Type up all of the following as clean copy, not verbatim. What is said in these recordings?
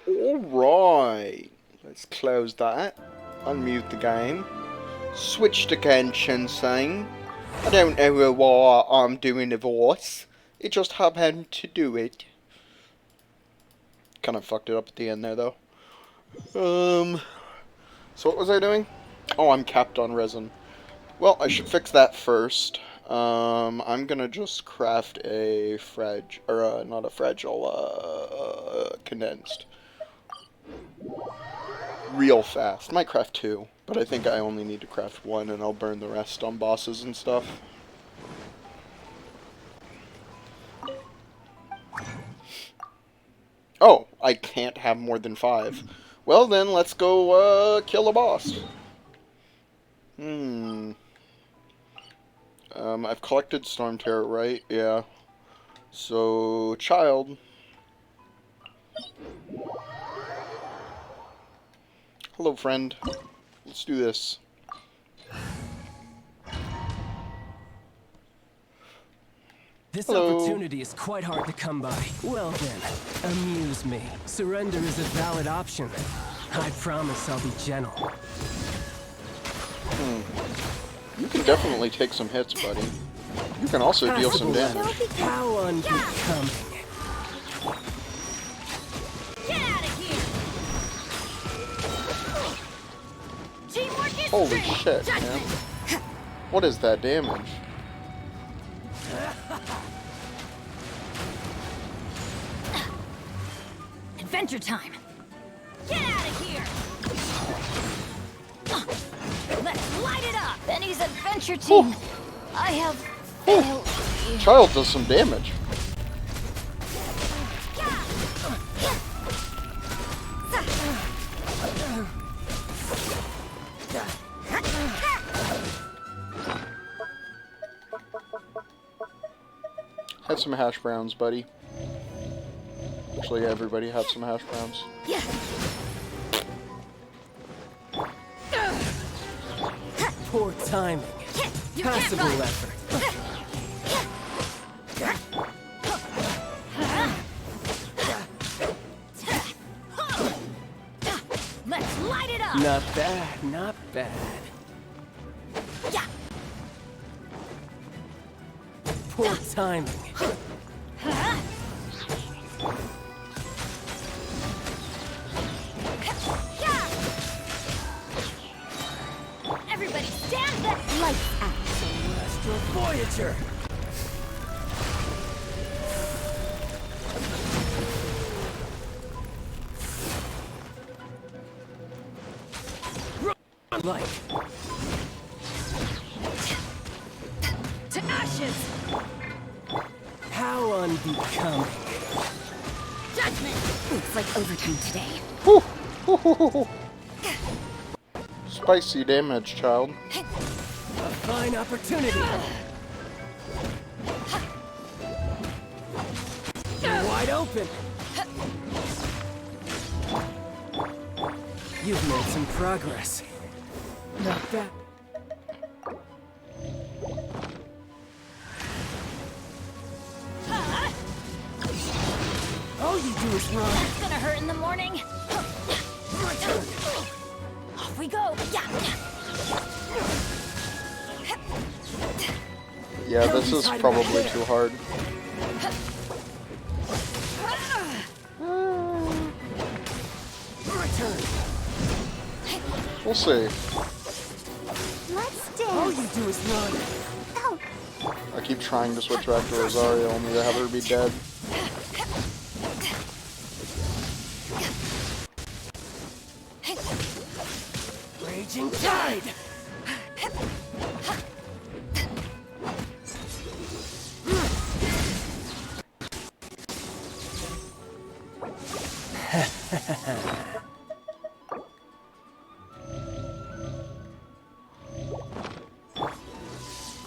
Alright, let's close that, unmute the game, switch to GENSHIN. I don't know why I'm doing a voice, it just happened to do it. Kind of fucked it up at the end there though. So what was I doing? Oh, I'm capped on resin. Well, I should fix that first. I'm gonna just craft a not a fragile, condensed. Real fast. Might craft 2, but I think I only need to craft 1 and I'll burn the rest on bosses and stuff. Oh, I can't have more than 5. Well then, let's go, kill a boss. I've collected Storm Terror, right? Yeah. So, child. Hello, friend. Let's do this. This Hello. opportunity is quite hard to come by. Well then, amuse me. Surrender is a valid option. I promise I'll be gentle. You can definitely take some hits, buddy. You can also deal some damage. How unbecoming. Get out of here! Teamwork is Holy strength. shit, man. What is that damage? Adventure time! Get out of here! Let's light it up! Benny's adventure team! I have failed. Child does some damage. Had some hash browns, buddy. Actually, everybody had some hash browns. Yeah. Poor timing. You can't Passable run. effort. Let's light it up! Not bad, not bad. Yeah. Poor timing. Everybody stand back! Lights out! Celestial Voyager! Like To ashes! how unbecoming. Judgment! Looks like overtime today. Whew. Spicy damage, child. A fine opportunity. You're wide open. You've made some progress. Not bad. All you do is run. That's gonna hurt in the morning. Off we go. Yeah, this is probably too hard. We'll see. Let's All dance. you do is run. I keep trying to switch back to Rosaria, only to have her be dead. Raging tide.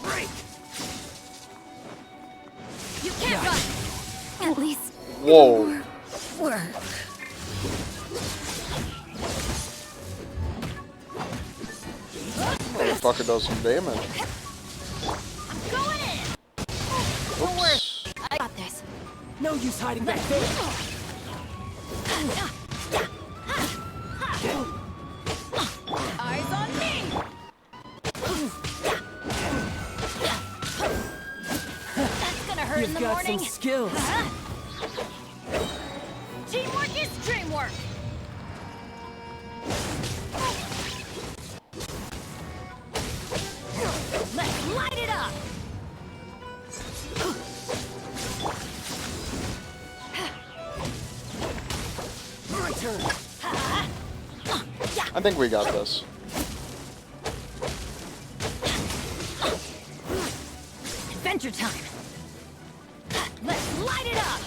Break. You can't run. At least Whoa. work. Motherfucker does some damage. I'm going in. Oops. I got this. No use hiding back there. Eyes on me. That's gonna hurt in You've the got morning. some skills. Teamwork is dreamwork. Let's light it up. My turn. I think we got this. Adventure time. Let's light it up.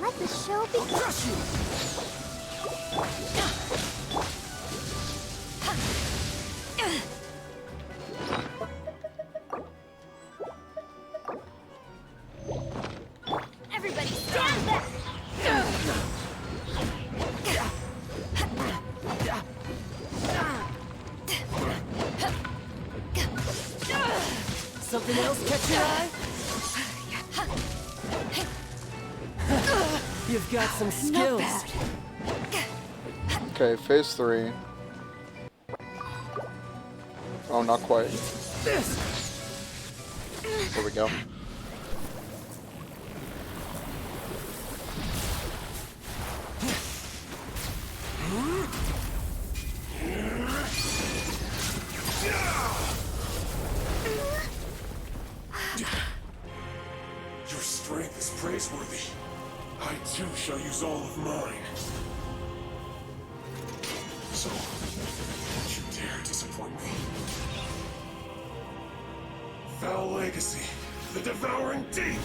Let the show begin. Crush you. Everybody stand back. something else catch your eye? You've got some skills. Not bad. Okay, phase 3. Oh, not quite. There we go. Your strength is praiseworthy. I too shall use all of mine. So, don't you dare disappoint me. Foul legacy, the devouring deep!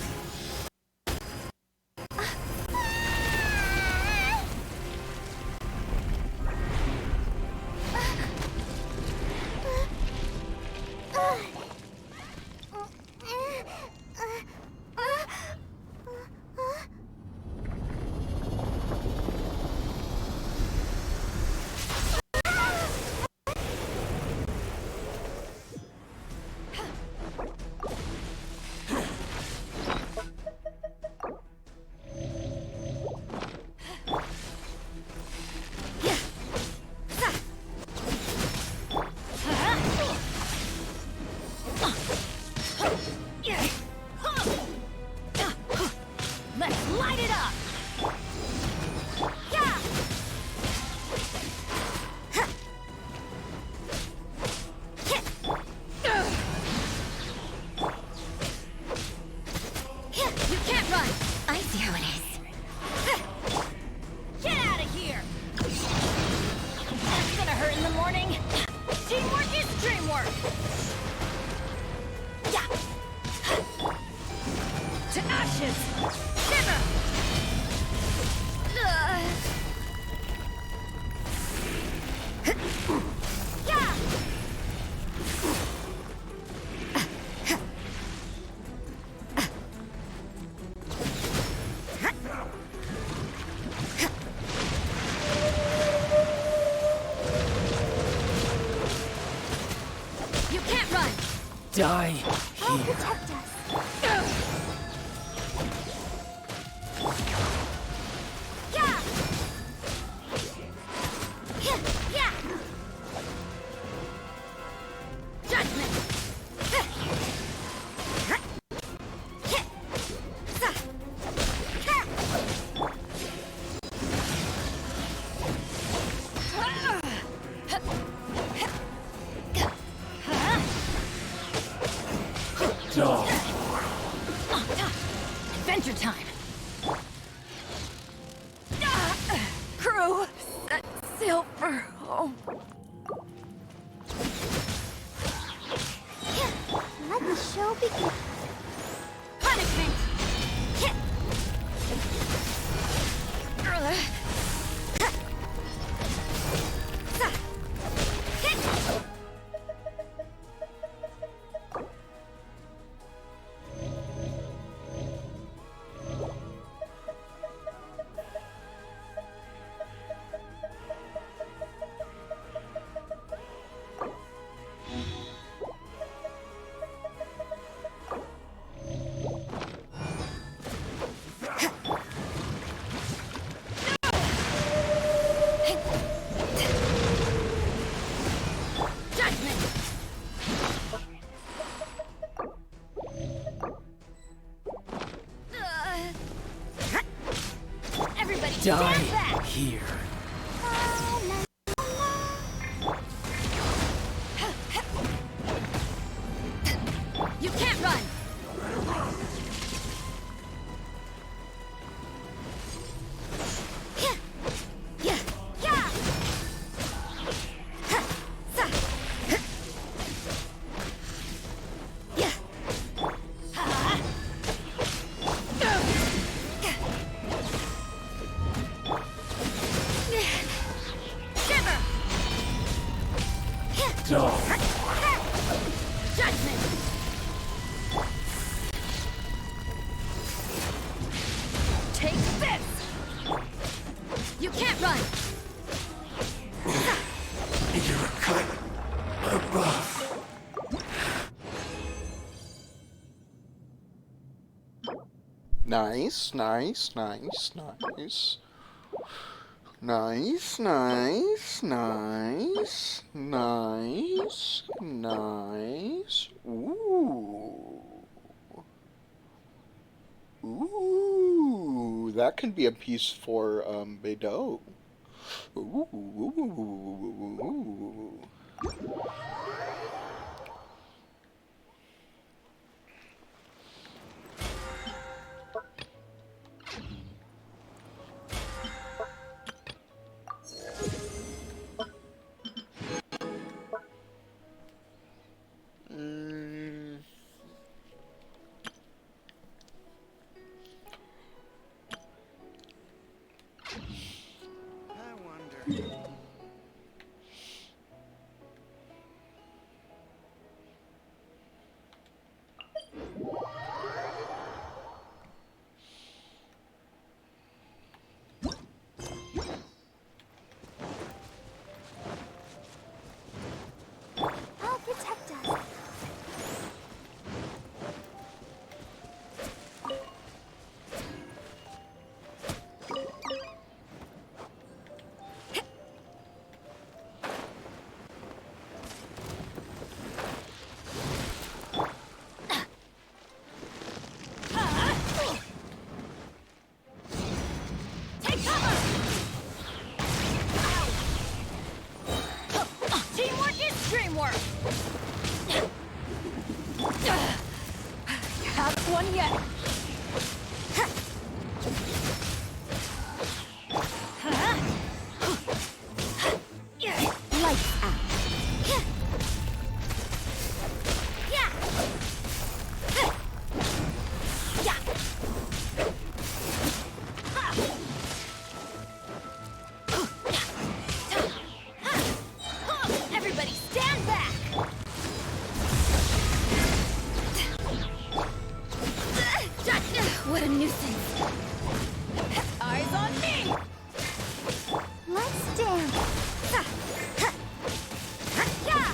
Let's light it up! Yeah! You can't run! I see how it is. Get out of here! That's gonna hurt in the morning. Teamwork is dreamwork! Yeah! To ashes! Shiver! Yeah! You can't run! Die I'll here. protect us. Yeah! Yeah! Judgment! Die. Adventure time! Crew, set sail for home. Let the show begin. Punishment! Everybody stand Die back! here. You can't run! Yeah! Yeah! Yeah! Shiver! Die. Judgment! Take this! You can't run! You're cut above. Nice, nice, nice, nice. Nice, nice, nice, nice, nice. Ooh. Ooh, that can be a piece for Beidou. Ooh. Mm. I wonder. I'll protect us. Take cover! Teamwork is dreamwork! Have one yet! Lights out! Yeah! Everybody stand back! What a nuisance! Eyes on me! Let's dance! Yeah!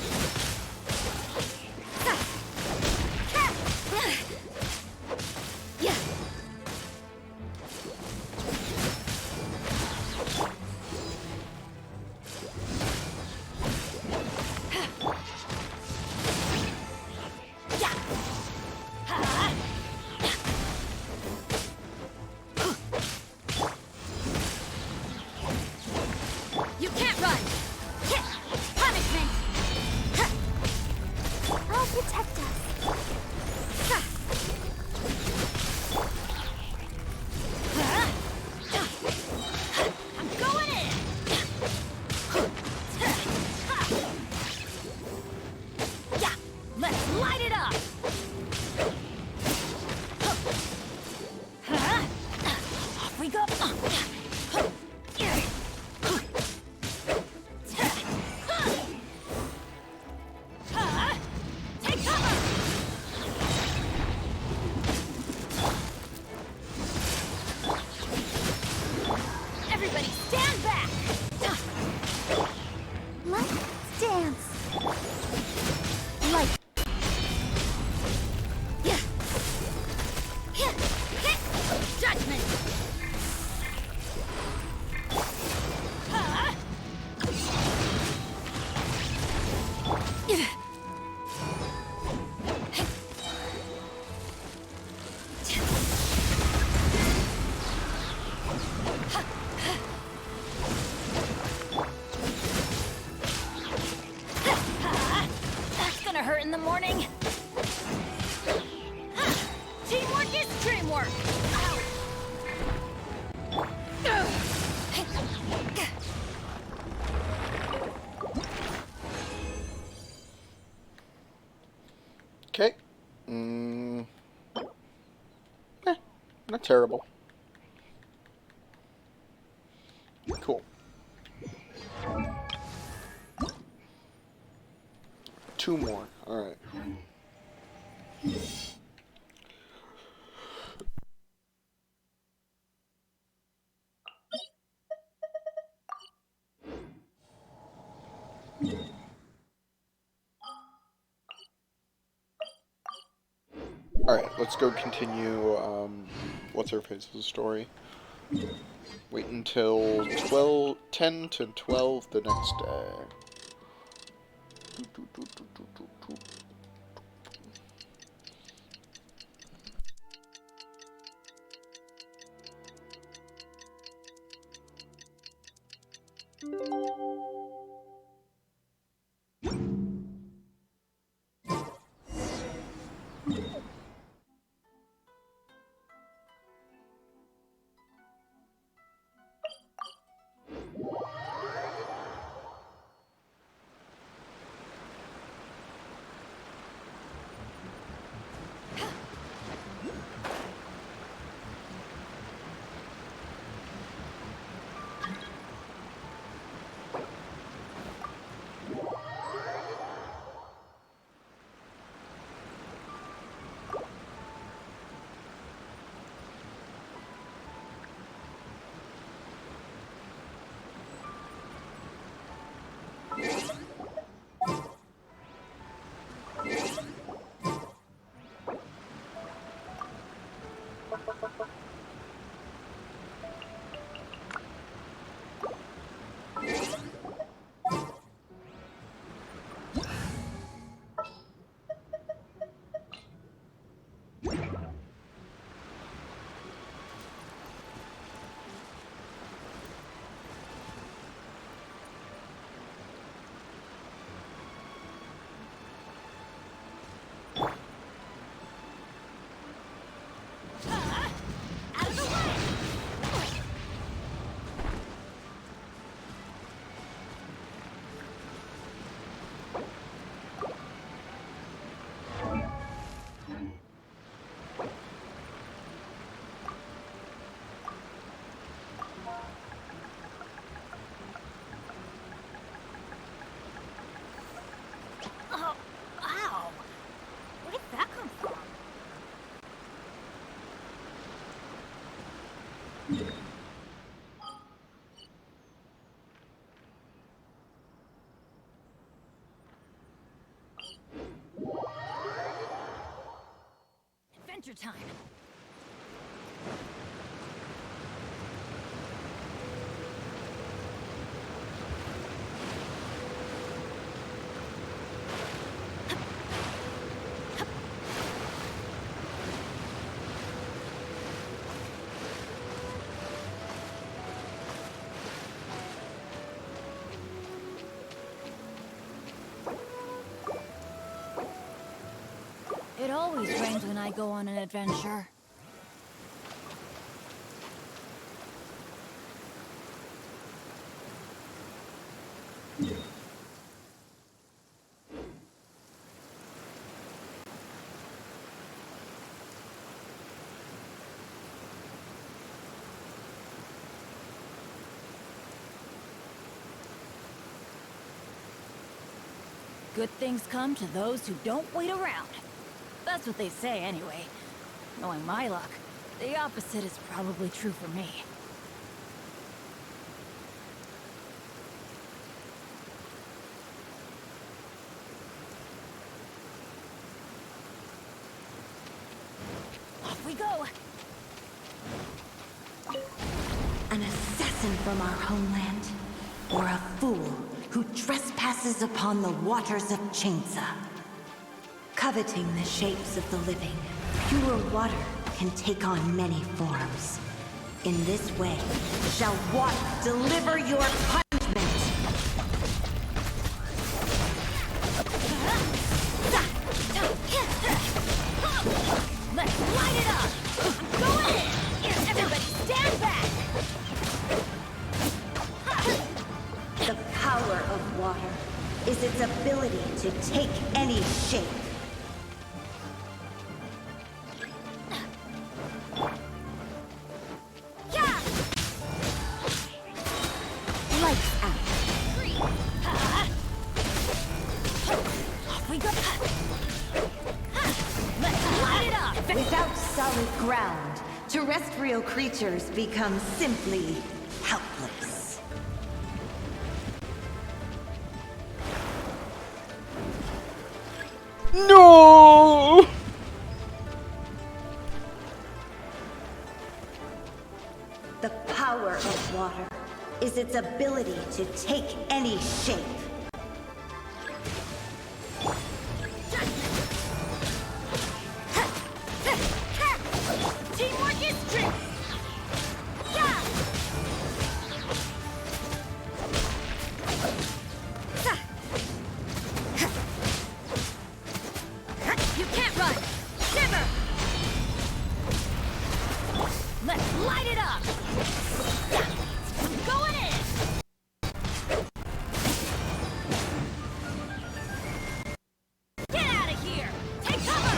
You can't run! Punishment! I'll protect us. I'm going in! Yeah! Let's light it up! Off we go! Take cover! Everybody stand back! Let's dance! Like... Yeah! Judgment! That's gonna hurt in the morning. Teamwork is dreamwork. Okay. Not terrible. Cool. 2 more. Alright. Alright, let's go continue, what's her face's story. Wait until 10 to 12 the next day. Oh, ow! Where did that come from? Adventure time! It always rains when I go on an adventure. Good things come to those who don't wait around. That's what they say anyway. Knowing my luck, the opposite is probably true for me. Off we go! An assassin from our homeland, or a fool who trespasses upon the waters of Chainsa. Coveting the shapes of the living, pure water can take on many forms. In this way, shall water deliver your punishment! Let's light it up! I'm going in! Everybody stand back! The power of water is its ability to take any shape. Lights out. Off we go! Let's light it up! Without solid ground, terrestrial creatures become simply helpless. No! is its ability to take any shape. Teamwork is strength! Yeah! You can't run! Shiver! Let's light it up! Going in! Get out of here! Take cover!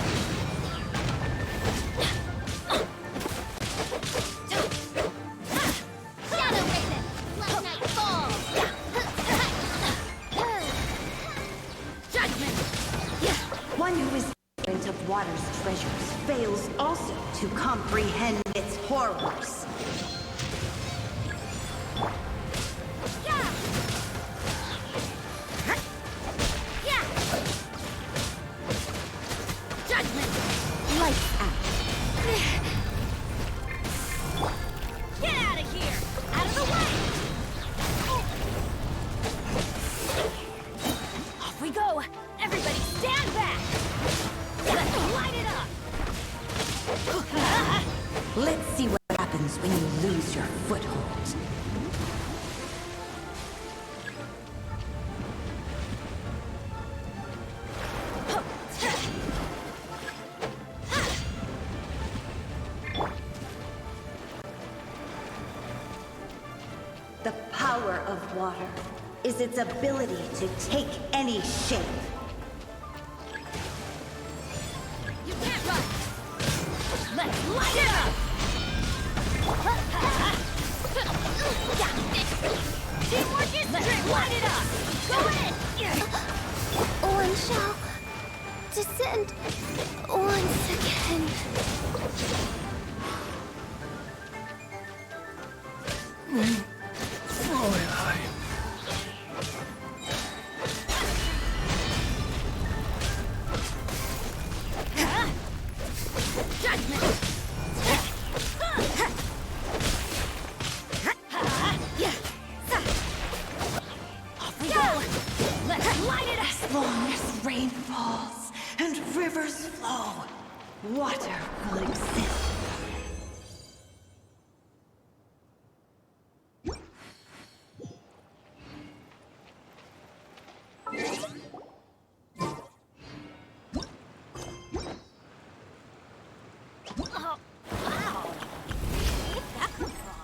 Shadow Raven! Let night fall! Judgment! One who is ignorant of water's treasures fails also to comprehend its horrors. Yeah! Yeah! Judgment! Lights out. Get out of here! Out of the way! Off we go! Everybody stand back! Let's light it up! Let's see what happens when you lose your foothold. The power of water is its ability to take any shape. You can't run! Let's light it up! Teamwork is strength! Light it up! Go in! One shall descend once again. Judgment! Off we go! Let's light it up! As long as rain falls and rivers flow, water will exist. Oh, wow! Where'd that come from?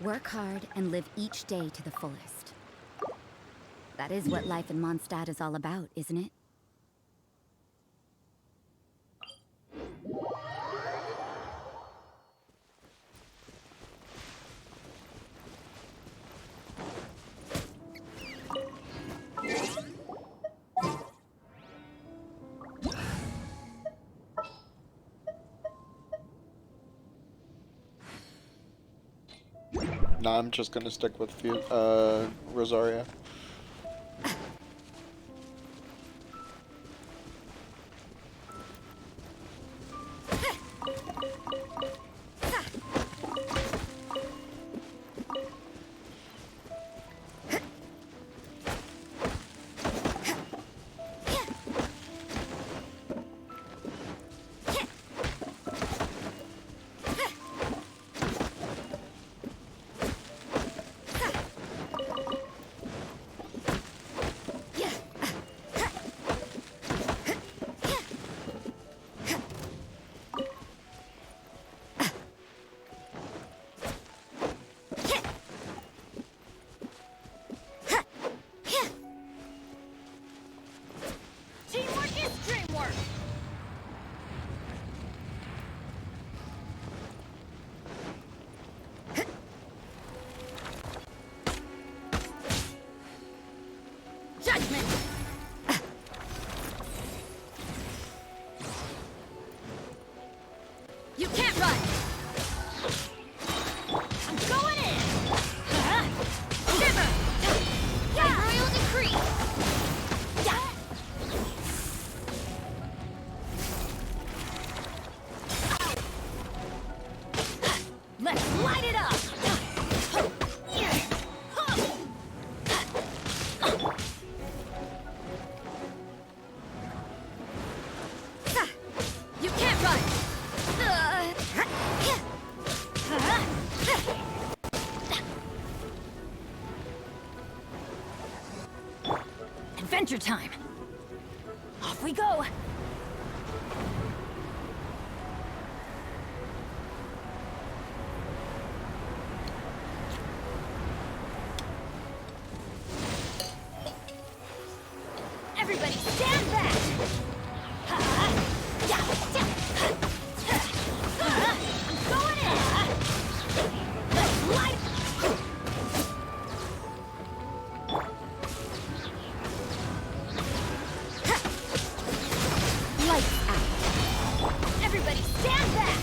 Work hard and live each day to the fullest. That is what life in Mondstadt is all about, isn't it? Nah, I'm just gonna stick with Rosaria. light it up! You can't run! Adventure time! Off we go! Everybody stand back! I'm going in! Let's light... Lights out! Everybody stand back!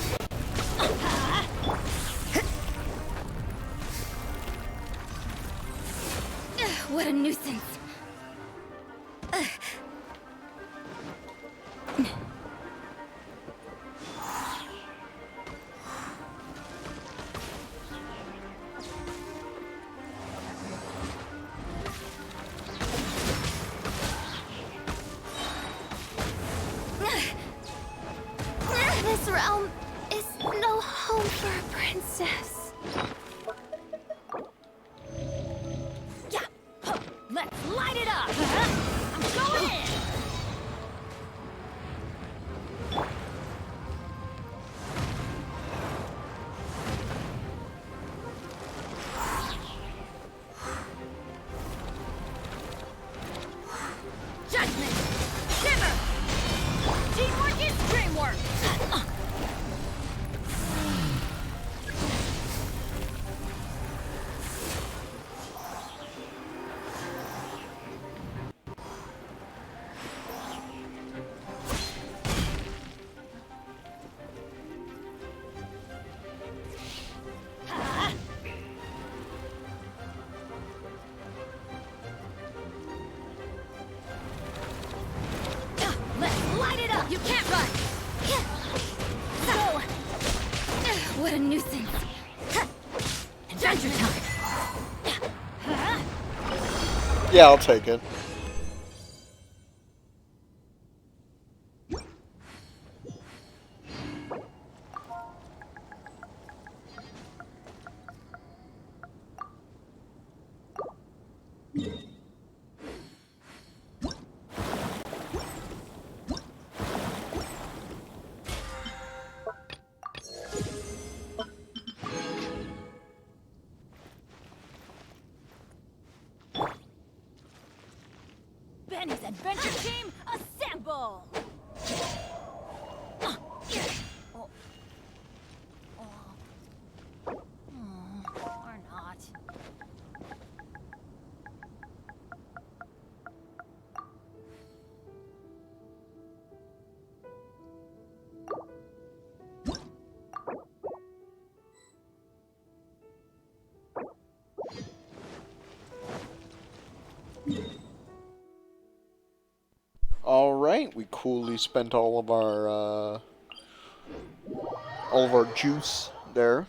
What a nuisance! This realm is no home for a princess. Yeah, let's light it up. I'm going in. Judgment, simmer. Teamwork is dreamwork. Let's light it up! You can't run! So... What a nuisance! Adventure time! Yeah, I'll take it. Benny's adventure team, assemble! Or not. Alright, we coolly spent all of our juice there.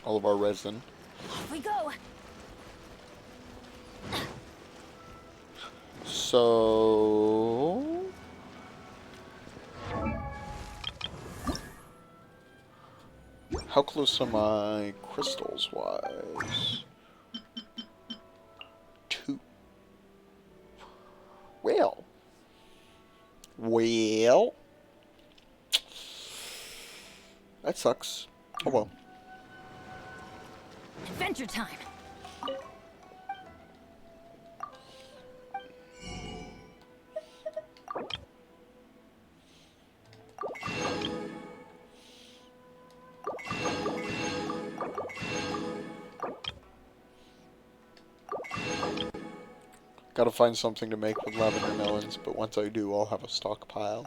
All of our resin. Off we go! So... how close am I crystals-wise? 2. Well. That sucks. Oh well. Adventure time! Gotta find something to make with lavender melons, but once I do, I'll have a stockpile.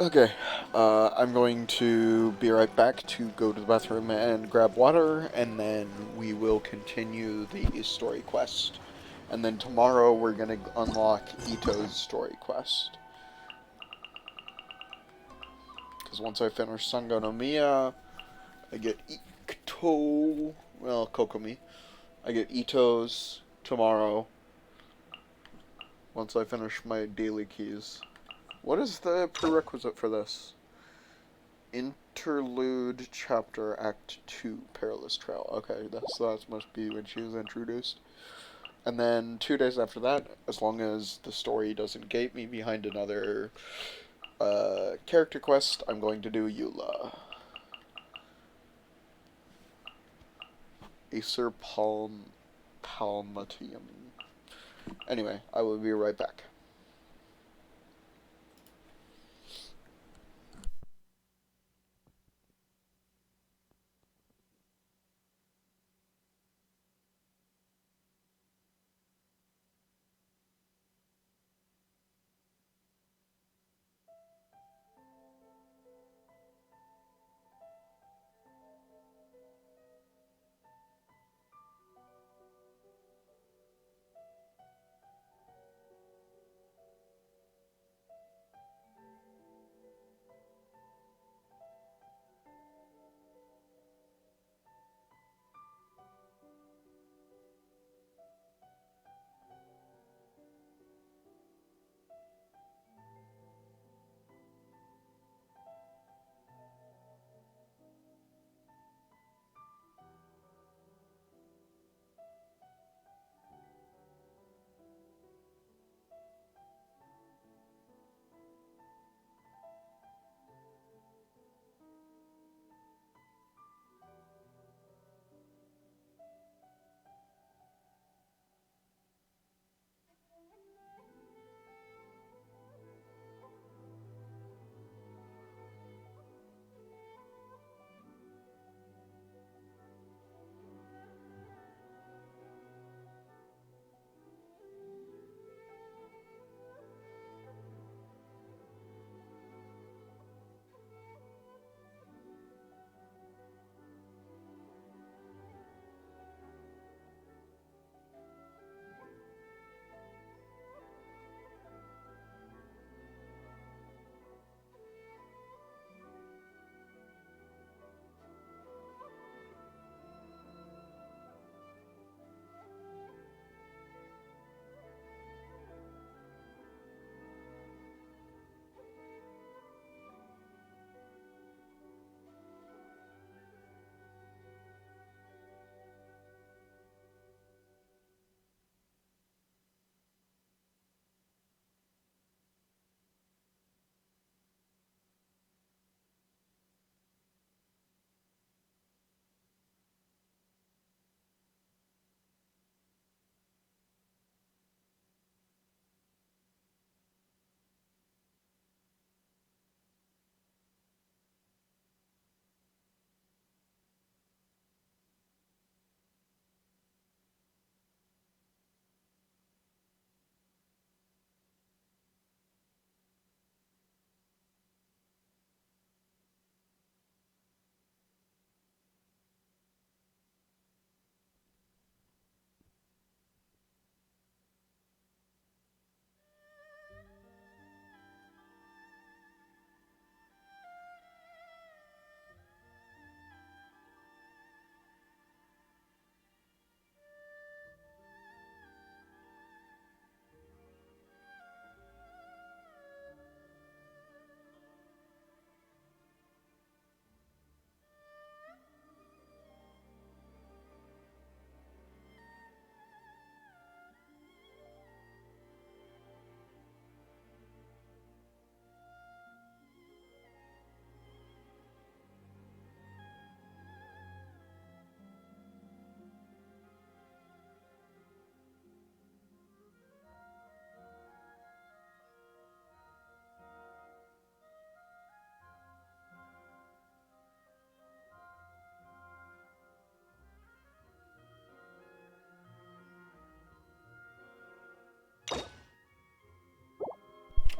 Okay, I'm going to be right back to go to the bathroom and grab water, and then we will continue the story quest. And then tomorrow we're gonna unlock Ito's story quest. Because once I finish Sango no Miya, I get Ito, well, Kokomi. I get Ito's tomorrow, once I finish my daily keys. What is the prerequisite for this? Interlude Chapter Act 2, Perilous Trail. Okay, that must be when she was introduced. And then 2 days after that, as long as the story doesn't gate me behind another character quest, I'm going to do Eula. Acer Palmatium. Anyway, I will be right back.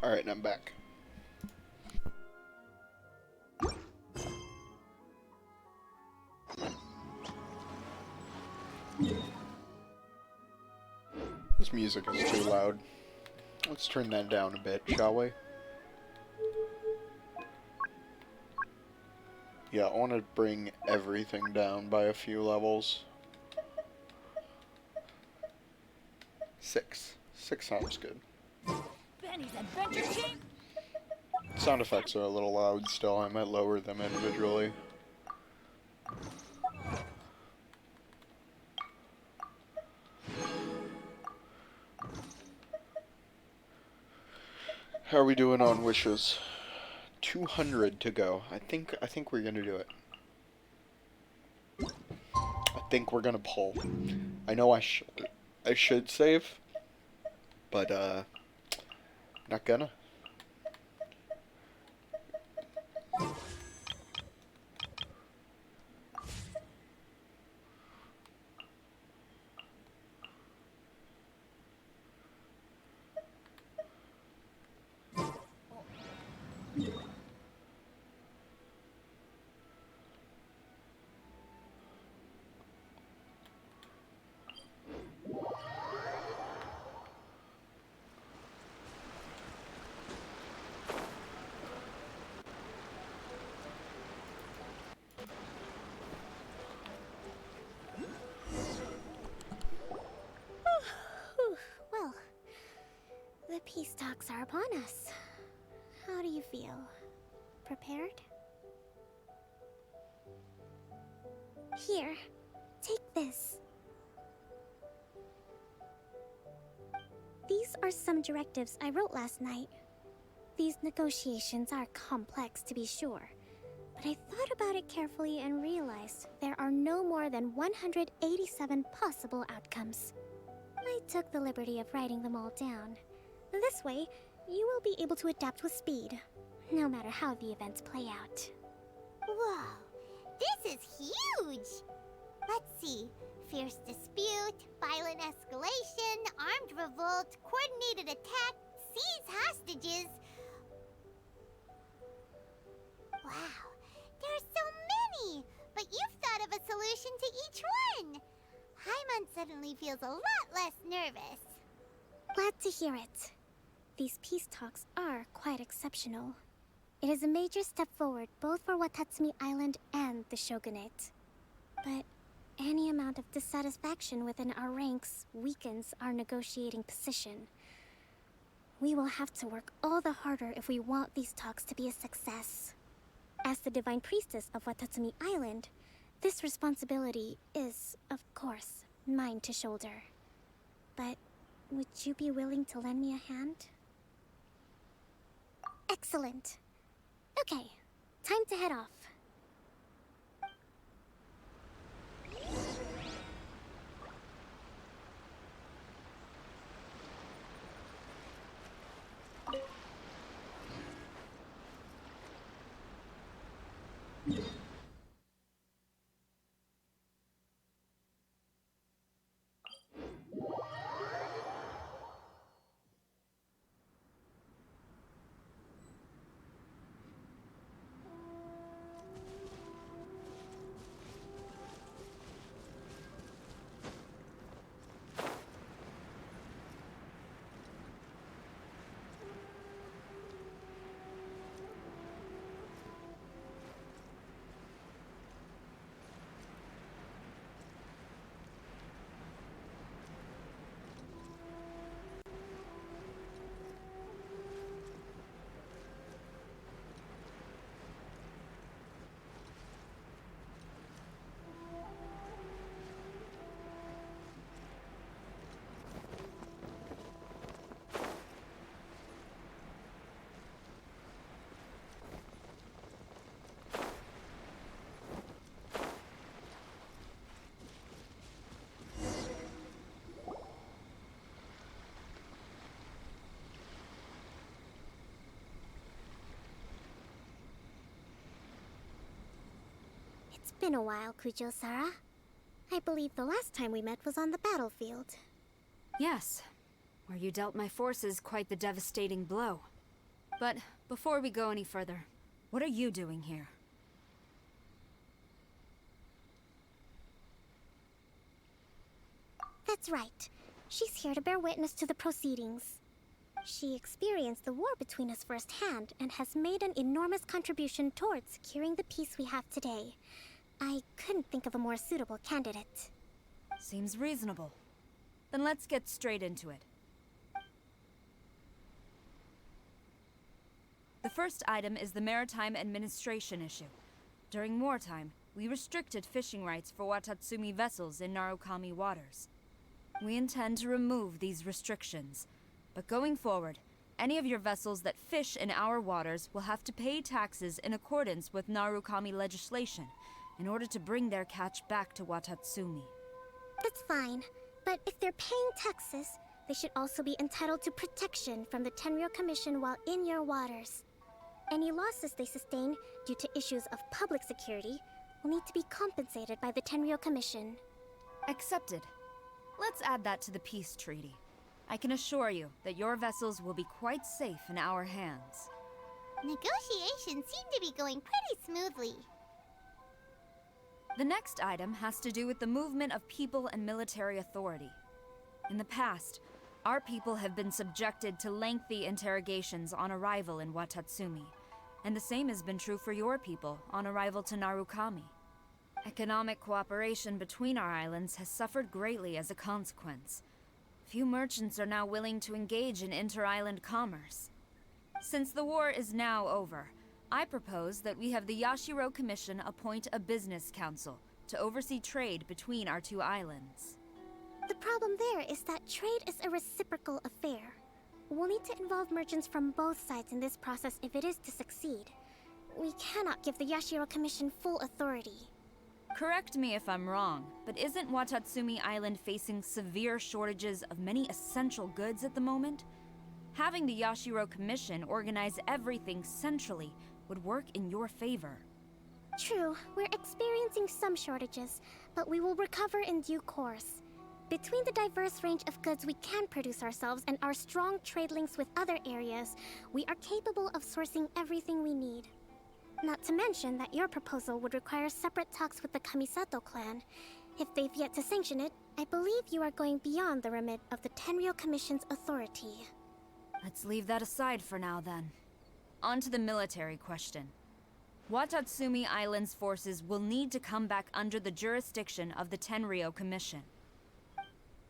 Alright, and I'm back. This music is too loud. Let's turn that down a bit, shall we? Yeah, I want to bring everything down by a few levels. 6. 6 sounds good. Benny's adventure team. Sound effects are a little loud still. I might lower them individually. How are we doing on wishes? 200 to go. I think we're gonna do it. I think we're gonna pull. I know I should save, but not gonna. Well, the peace talks are upon us. How do you feel? Prepared? Here, take this. These are some directives I wrote last night. These negotiations are complex, to be sure, but I thought about it carefully and realized there are no more than 187 possible outcomes. I took the liberty of writing them all down. This way, you will be able to adapt with speed, no matter how the events play out. Whoa, this is huge! Let's see. Fierce dispute, violent escalation, armed revolt, coordinated attack, seize hostages. Wow, there are so many! But you've thought of a solution to each one! Hyman suddenly feels a lot less nervous. Glad to hear it. These peace talks are quite exceptional. It is a major step forward both for Watatsumi Island and the Shogunate. But any amount of dissatisfaction within our ranks weakens our negotiating position. We will have to work all the harder if we want these talks to be a success. As the Divine Priestess of Watatsumi Island, this responsibility is, of course, mine to shoulder. But would you be willing to lend me a hand? Excellent. Okay, time to head off. It's been a while, Kujo-Sara. I believe the last time we met was on the battlefield. Yes, where you dealt my forces quite the devastating blow. But before we go any further, what are you doing here? That's right. She's here to bear witness to the proceedings. She experienced the war between us firsthand and has made an enormous contribution towards securing the peace we have today. I couldn't think of a more suitable candidate. Seems reasonable. Then let's get straight into it. The first item is the Maritime Administration issue. During wartime, we restricted fishing rights for Watatsumi vessels in Narukami waters. We intend to remove these restrictions, but going forward, any of your vessels that fish in our waters will have to pay taxes in accordance with Narukami legislation in order to bring their catch back to Watatsumi. That's fine, but if they're paying taxes, they should also be entitled to protection from the Tenryou Commission while in your waters. Any losses they sustain due to issues of public security will need to be compensated by the Tenryou Commission. Accepted. Let's add that to the peace treaty. I can assure you that your vessels will be quite safe in our hands. Negotiations seem to be going pretty smoothly. The next item has to do with the movement of people and military authority. In the past, our people have been subjected to lengthy interrogations on arrival in Watatsumi, and the same has been true for your people on arrival to Narukami. Economic cooperation between our islands has suffered greatly as a consequence. Few merchants are now willing to engage in inter-island commerce. Since the war is now over, I propose that we have the Yashiro Commission appoint a business council to oversee trade between our two islands. The problem there is that trade is a reciprocal affair. We'll need to involve merchants from both sides in this process if it is to succeed. We cannot give the Yashiro Commission full authority. Correct me if I'm wrong, but isn't Watatsumi Island facing severe shortages of many essential goods at the moment? Having the Yashiro Commission organize everything centrally would work in your favor. True, we're experiencing some shortages, but we will recover in due course. Between the diverse range of goods we can produce ourselves and our strong trade links with other areas, we are capable of sourcing everything we need. Not to mention that your proposal would require separate talks with the Kamisato clan. If they've yet to sanction it, I believe you are going beyond the remit of the Tenryou Commission's authority. Let's leave that aside for now, then. On to the military question. Watatsumi Island's forces will need to come back under the jurisdiction of the Tenryou Commission.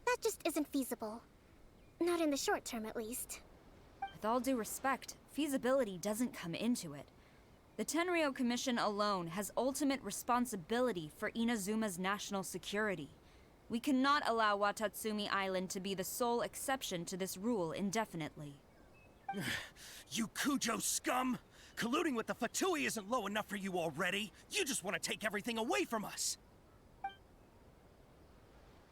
That just isn't feasible. Not in the short term, at least. With all due respect, feasibility doesn't come into it. The Tenryou Commission alone has ultimate responsibility for Inazuma's national security. We cannot allow Watatsumi Island to be the sole exception to this rule indefinitely. You Kujo scum! Colluding with the Fatui isn't low enough for you already. You just want to take everything away from us.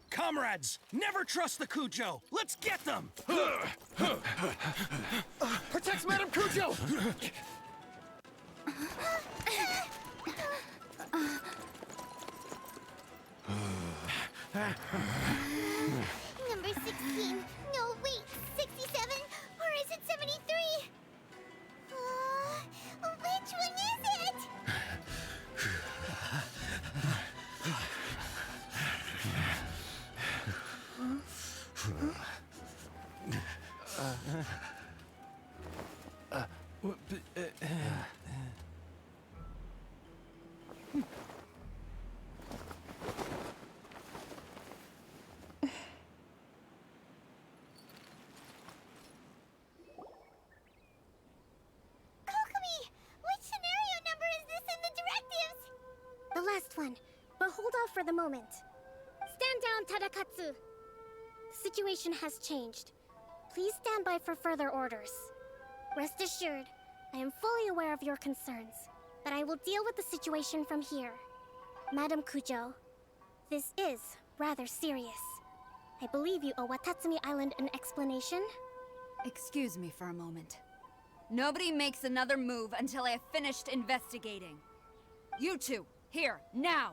Comrades, never trust the Kujo. Let's get them! Protect Madame Kujo! Number 16. No, wait. 67? Or is it 73? Which one is it? The last one, but hold off for the moment. Stand down, Tadakatsu! The situation has changed. Please stand by for further orders. Rest assured, I am fully aware of your concerns, but I will deal with the situation from here. Madam Kujo, this is rather serious. I believe you owe Watatsumi Island an explanation. Excuse me for a moment. Nobody makes another move until I have finished investigating. You two, here, now!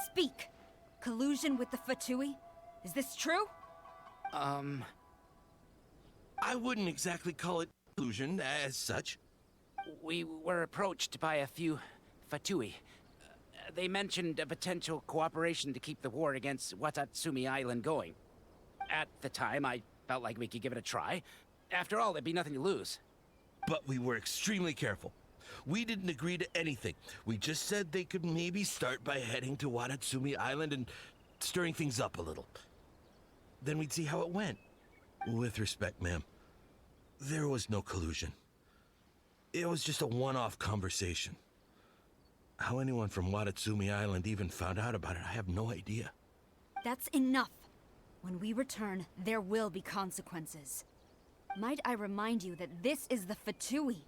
Speak! Collusion with the Fatui? Is this true? I wouldn't exactly call it collusion as such. We were approached by a few Fatui. They mentioned a potential cooperation to keep the war against Watatsumi Island going. At the time, I felt like we could give it a try. After all, there'd be nothing to lose. But we were extremely careful. We didn't agree to anything. We just said they could maybe start by heading to Watatsumi Island and stirring things up a little. Then we'd see how it went. With respect, ma'am, there was no collusion. It was just a one-off conversation. How anyone from Watatsumi Island even found out about it, I have no idea. That's enough. When we return, there will be consequences. Might I remind you that this is the Fatui?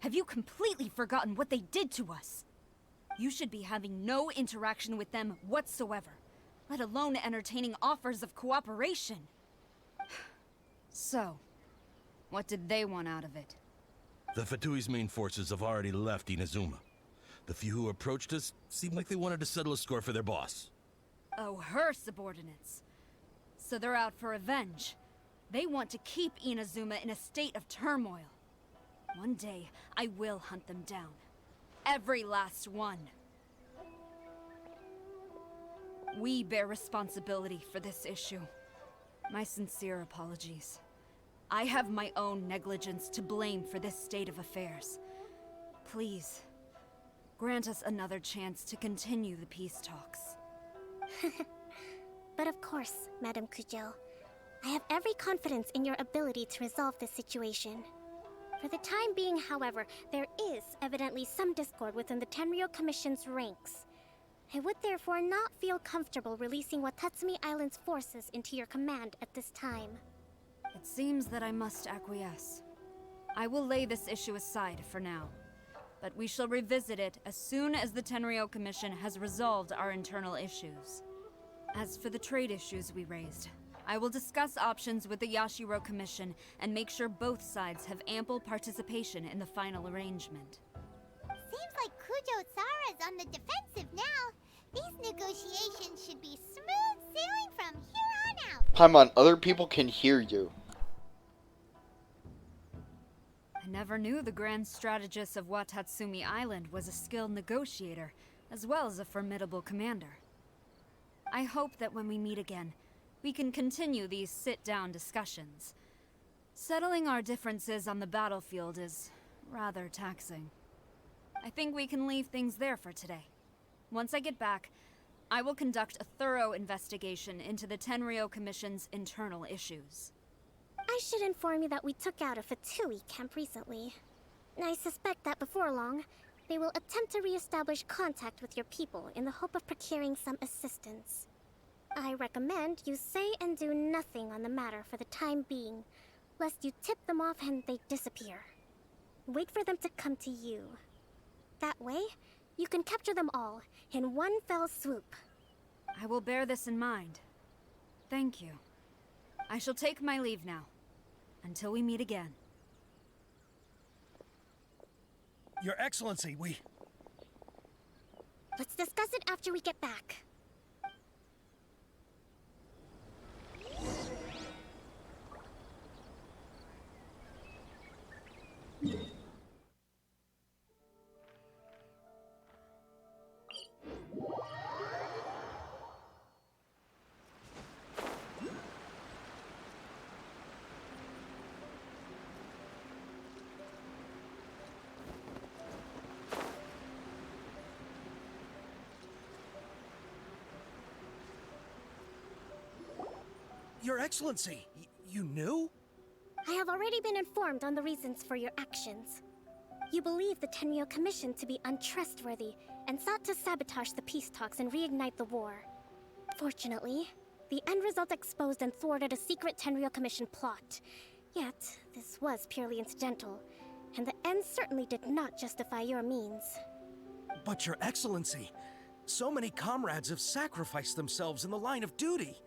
Have you completely forgotten what they did to us? You should be having no interaction with them whatsoever, let alone entertaining offers of cooperation. So, what did they want out of it? The Fatui's main forces have already left Inazuma. The few who approached us seemed like they wanted to settle a score for their boss. Oh, her subordinates. So they're out for revenge. They want to keep Inazuma in a state of turmoil. One day, I will hunt them down. Every last one. We bear responsibility for this issue. My sincere apologies. I have my own negligence to blame for this state of affairs. Please, grant us another chance to continue the peace talks. But of course, Madame Kujo. I have every confidence in your ability to resolve this situation. For the time being, however, there is evidently some discord within the Tenryou Commission's ranks. I would therefore not feel comfortable releasing Watatsumi Island's forces into your command at this time. It seems that I must acquiesce. I will lay this issue aside for now, but we shall revisit it as soon as the Tenryou Commission has resolved our internal issues. As for the trade issues we raised, I will discuss options with the Yashiro Commission and make sure both sides have ample participation in the final arrangement. Seems like Kujo-sara's on the defensive now. These negotiations should be smooth sailing from here on out. Paimon, other people can hear you. I never knew the grand strategist of Watatsumi Island was a skilled negotiator, as well as a formidable commander. I hope that when we meet again, we can continue these sit-down discussions. Settling our differences on the battlefield is rather taxing. I think we can leave things there for today. Once I get back, I will conduct a thorough investigation into the Tenryou Commission's internal issues. I should inform you that we took out a Fatui camp recently. I suspect that before long, they will attempt to re-establish contact with your people in the hope of procuring some assistance. I recommend you say and do nothing on the matter for the time being, lest you tip them off and they disappear. Wait for them to come to you. That way, you can capture them all in one fell swoop. I will bear this in mind. Thank you. I shall take my leave now. Until we meet again. Your Excellency, Let's discuss it after we get back. Your Excellency, you knew? I have already been informed on the reasons for your actions. You believe the Tenryou Commission to be untrustworthy and sought to sabotage the peace talks and reignite the war. Fortunately, the end result exposed and thwarted a secret Tenryou Commission plot. Yet, this was purely incidental, and the end certainly did not justify your means. But Your Excellency, so many comrades have sacrificed themselves in the line of duty.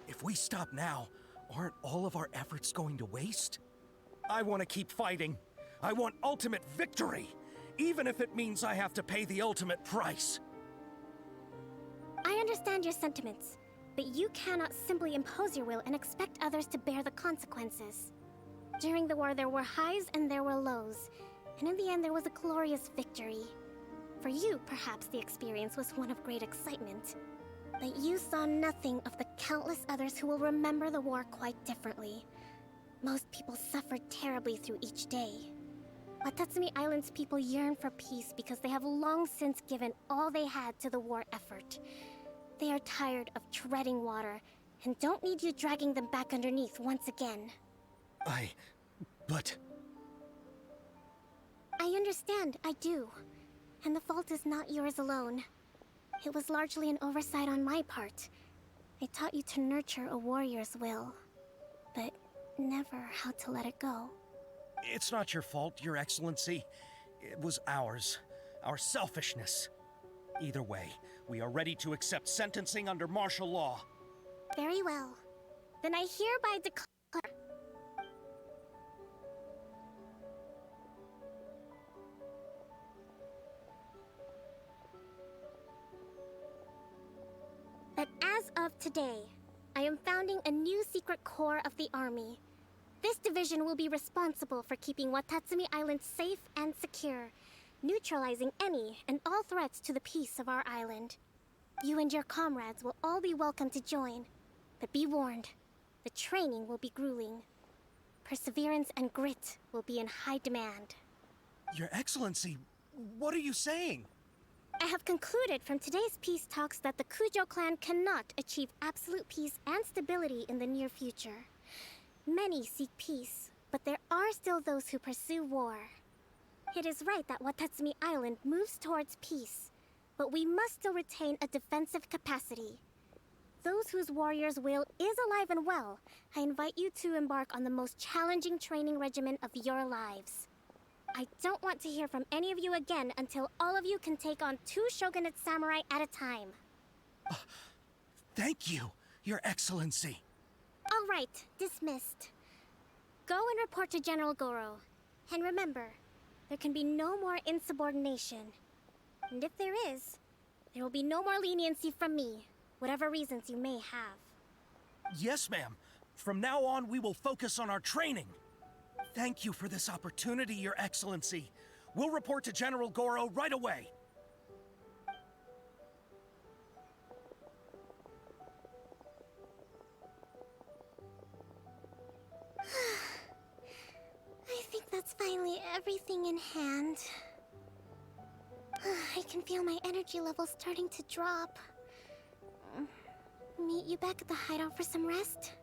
If we stop now, aren't all of our efforts going to waste? I want to keep fighting. I want ultimate victory, even if it means I have to pay the ultimate price. I understand your sentiments, But you cannot simply impose your will and expect others to bear the consequences. During the war, there were highs and there were lows. And in the end, there was a glorious victory. For you, perhaps the experience was one of great excitement. But you saw nothing of the countless others who will remember the war quite differently. Most people suffered terribly through each day. Watatsumi Island's people yearn for peace because they have long since given all they had to the war effort. They are tired of treading water and don't need you dragging them back underneath once again. But... I understand, I do. And the fault is not yours alone. It was largely an oversight on my part. I taught you to nurture a warrior's will, but never how to let it go. It's not your fault, Your Excellency. It was ours. Our selfishness. Either way, we are ready to accept sentencing under martial law. Very well. Then I hereby declare... that as of today, I am founding a new secret corps of the army. This division will be responsible for keeping Watatsumi Island safe and secure, neutralizing any and all threats to the peace of our island. You and your comrades will all be welcome to join, but be warned, the training will be grueling. Perseverance and grit will be in high demand. Your Excellency, what are you saying? I have concluded from today's peace talks that the Kujo clan cannot achieve absolute peace and stability in the near future. Many seek peace, but there are still those who pursue war. It is right that Watatsumi Island moves towards peace, but we must still retain a defensive capacity. Those whose warrior's will is alive and well, I invite you to embark on the most challenging training regimen of your lives. I don't want to hear from any of you again until all of you can take on 2 shogunate samurai at a time. Thank you, Your Excellency. All right, dismissed. Go and report to General Goro. And remember, there can be no more insubordination. And if there is, there will be no more leniency from me, whatever reasons you may have. Yes, ma'am. From now on, we will focus on our training. Thank you for this opportunity, Your Excellency. We'll report to General Goro right away. I think that's finally everything in hand. I can feel my energy levels starting to drop. Meet you back at the hideout for some rest?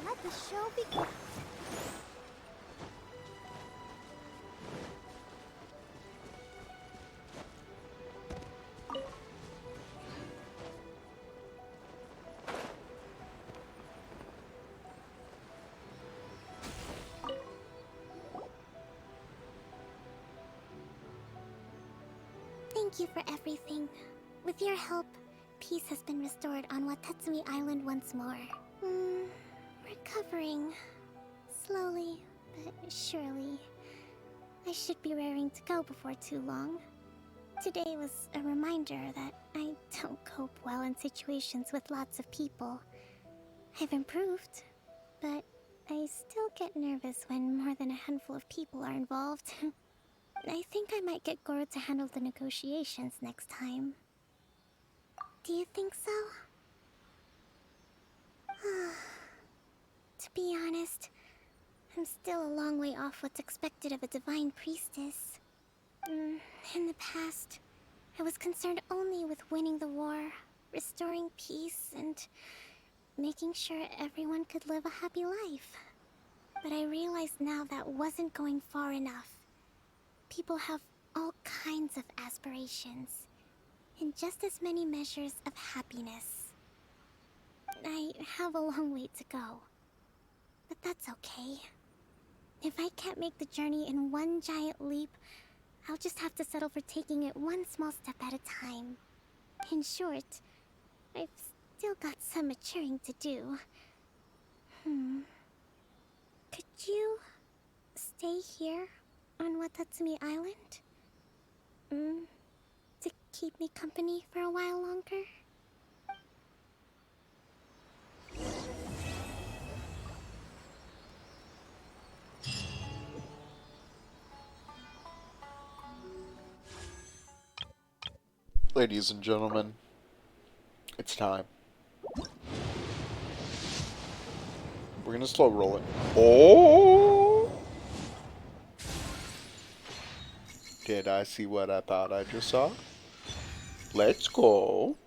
Let the show begin. Thank you for everything. With your help, peace has been restored on Watatsumi Island once more. Recovering. Slowly, but surely. I should be raring to go before too long. Today was a reminder that I don't cope well in situations with lots of people. I've improved, but I still get nervous when more than a handful of people are involved. I think I might get Goro to handle the negotiations next time. Do you think so? To be honest, I'm still a long way off what's expected of a divine priestess. In the past, I was concerned only with winning the war, restoring peace, and making sure everyone could live a happy life. But I realize now that wasn't going far enough. People have all kinds of aspirations, and just as many measures of happiness. I have a long way to go, but that's okay. If I can't make the journey in one giant leap, I'll just have to settle for taking it one small step at a time. In short, I've still got some maturing to do. Could you stay here on Watatsumi Island? To keep me company for a while longer? Ladies and gentlemen, it's time. We're gonna slow roll it. Oh! Did I see what I thought I just saw? Let's go.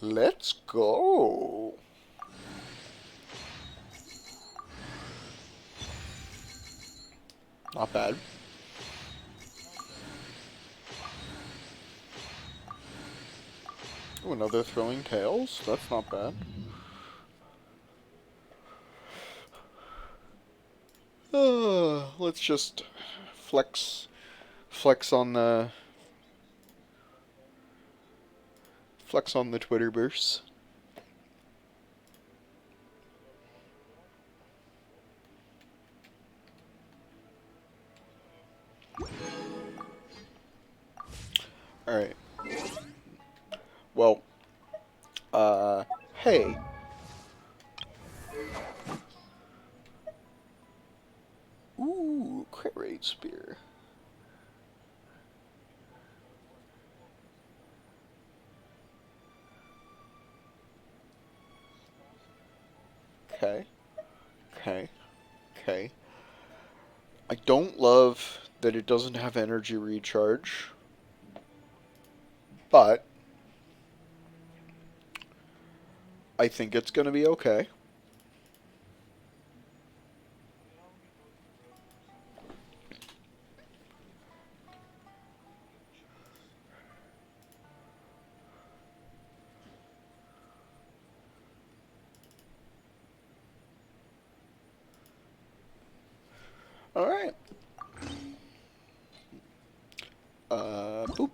Let's go. Not bad. Oh, another throwing tails? That's not bad. Let's just flex on the Twitterverse. All right. Well, hey. Ooh, crit rate spear. Okay. I don't love that it doesn't have energy recharge, but I think it's gonna be okay. Alright. Boop.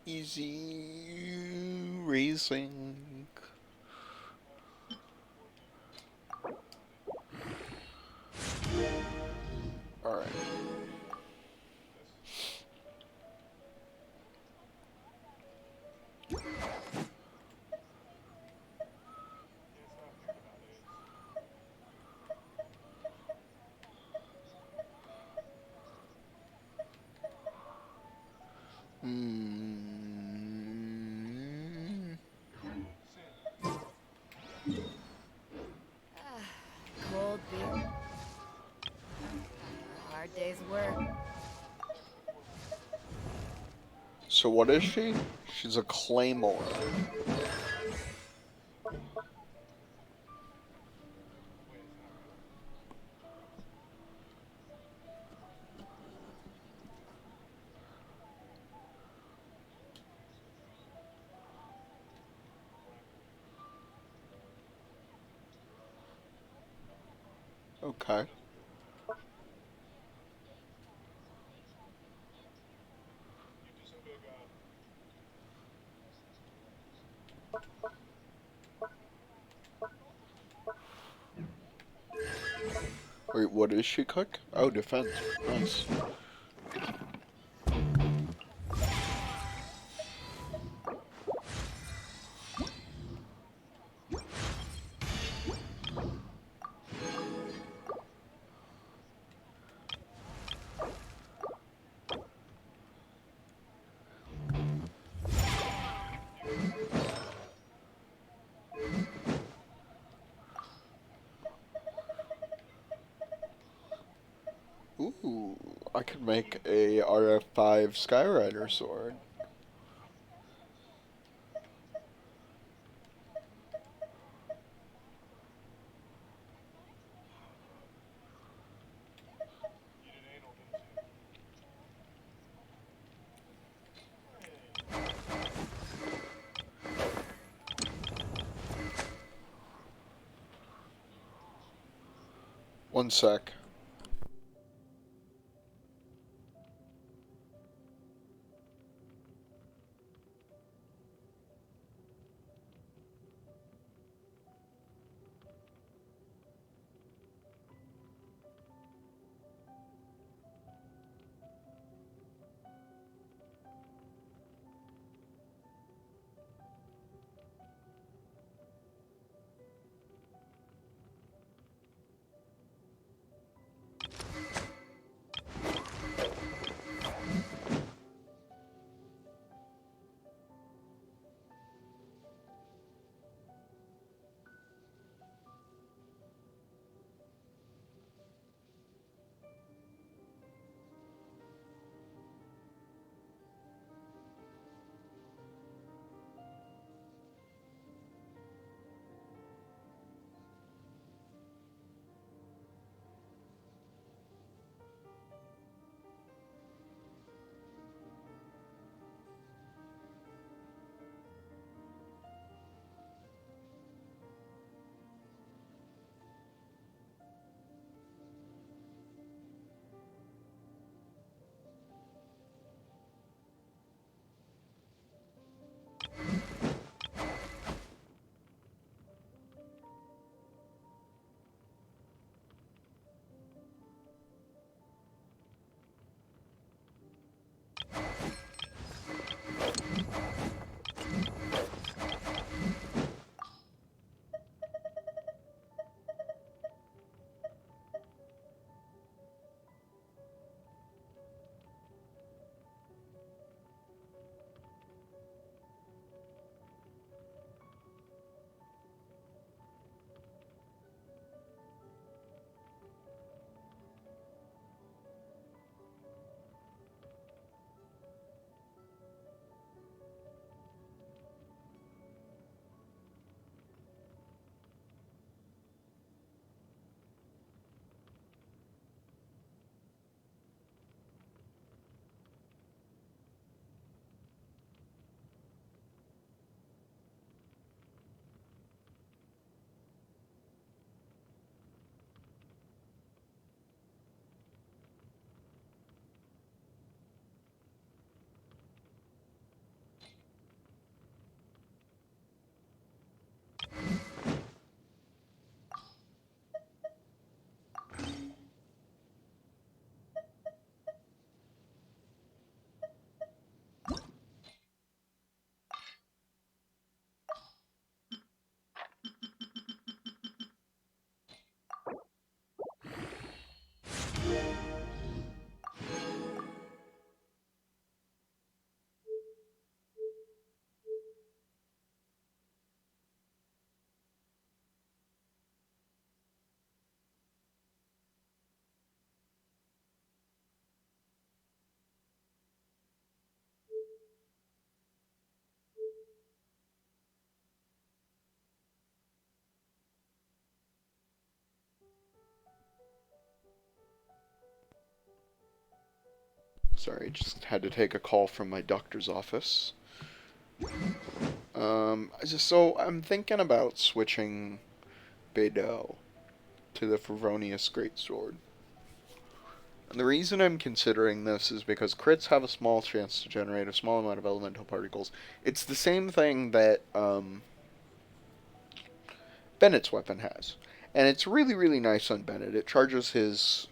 Easy racing. Alright. Cold beer. A hard day's work. So what is she? She's a claymore. Okay. Wait, what is she cook? Oh, defense. Nice. I could make a RF5 Skyrider sword. One sec. Sorry, just had to take a call from my doctor's office. So I'm thinking about switching Beidou to the Favonius Greatsword. And the reason I'm considering this is because crits have a small chance to generate a small amount of elemental particles. It's the same thing that Bennett's weapon has. And it's really, really nice on Bennett. It charges his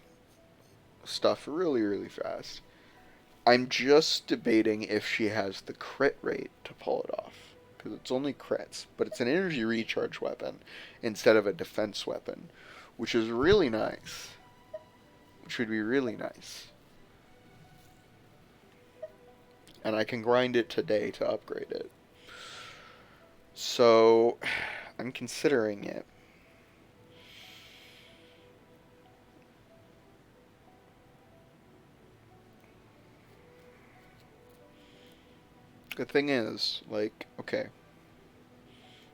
stuff really, really fast. I'm just debating if she has the crit rate to pull it off. Because it's only crits. But it's an energy recharge weapon instead of a defense weapon. Which is really nice. Which would be really nice. And I can grind it today to upgrade it. So, I'm considering it. The thing is, like, okay.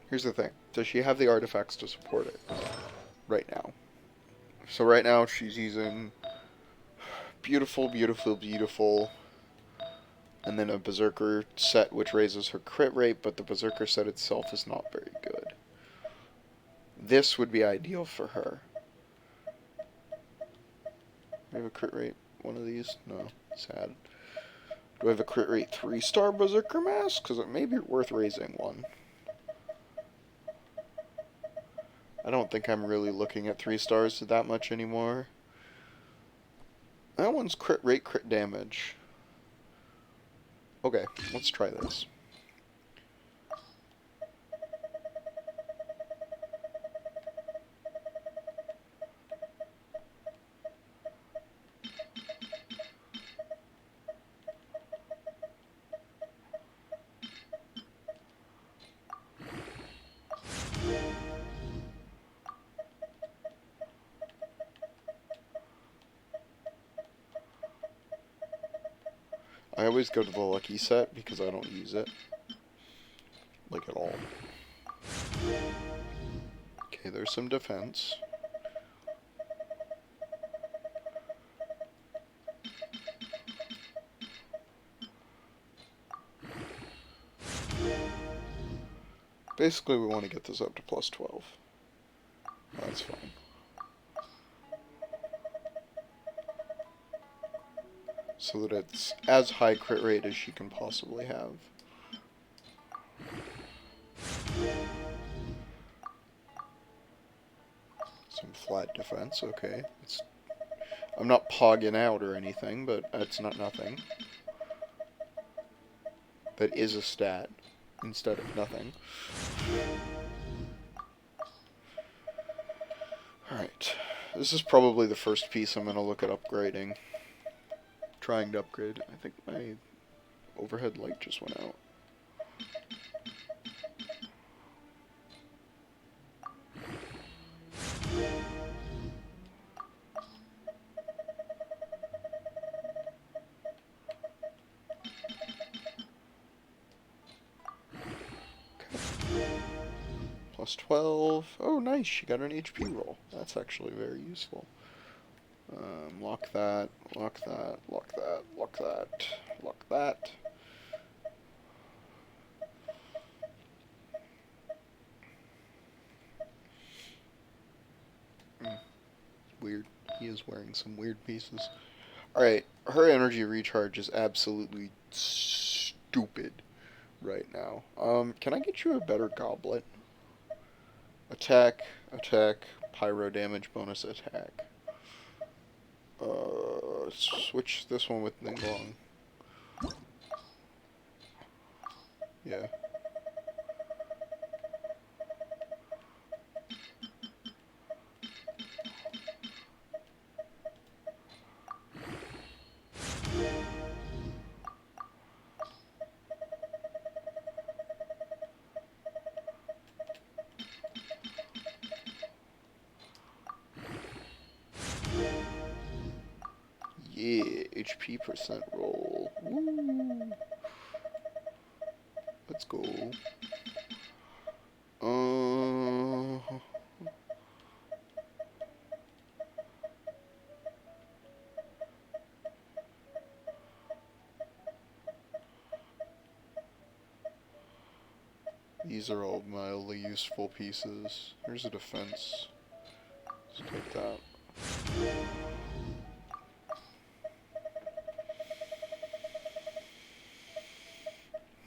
Here's the thing. Does she have the artifacts to support it right now? So right now she's using beautiful, beautiful, beautiful, and then a Berserker set which raises her crit rate, but the Berserker set itself is not very good. This would be ideal for her. Do I have a crit rate? One of these? No. Sad. Do I have a crit rate 3-star Berserker mask? Because it may be worth raising one. I don't think I'm really looking at 3 stars that much anymore. That one's crit rate, crit damage. Okay, let's try this. I always go to the lucky set because I don't use it. Like at all. Okay, there's some defense. Basically, we want to get this up to plus 12. That's fine. So that it's as high crit rate as she can possibly have. Some flat defense, okay. I'm not pogging out or anything, but that's not nothing. That is a stat instead of nothing. Alright. This is probably the first piece I'm going to look at upgrading. Trying to upgrade. I think my overhead light just went out. Plus 12. Oh, nice. She got an HP roll. That's actually very useful. Lock that, lock that, lock that, lock that, lock that. Weird. He is wearing some weird pieces. Alright, her energy recharge is absolutely stupid right now. Can I get you a better goblet? Attack, attack, pyro damage, bonus attack. Switch this one with Ninglong. Yeah. Yeah, HP percent roll. Woo. Let's go. These are all mildly useful pieces. Here's a defense. Let's take that.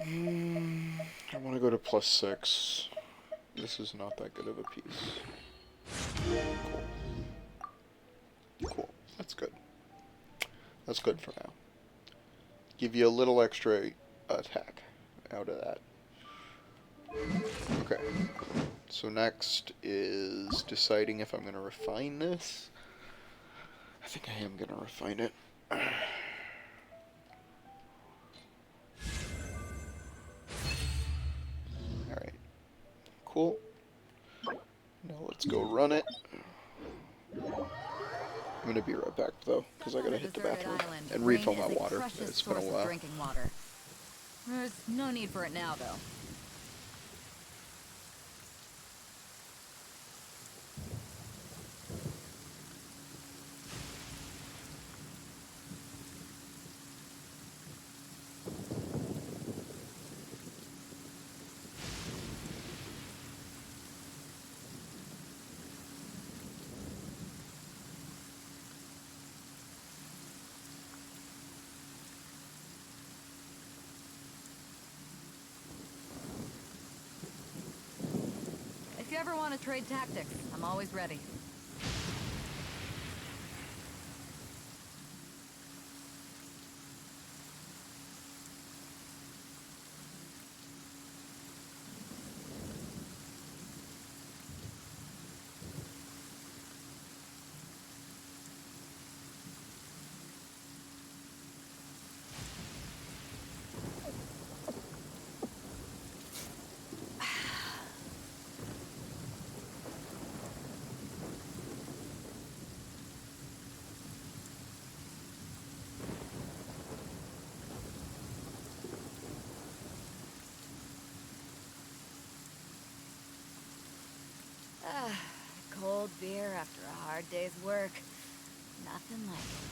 I want to go to plus 6. This is not that good of a piece. Cool. Cool. That's good. That's good for now. Give you a little extra attack out of that. Okay. So next is deciding if I'm going to refine this. I think I am going to refine it. Alright. Cool. Now let's go run it. I'm going to be right back though, because I got to hit the bathroom and refill my water. It's been a while. There's no need for it now, though. If you ever want to trade tactics, I'm always ready. Cold beer after a hard day's work. Nothing like it.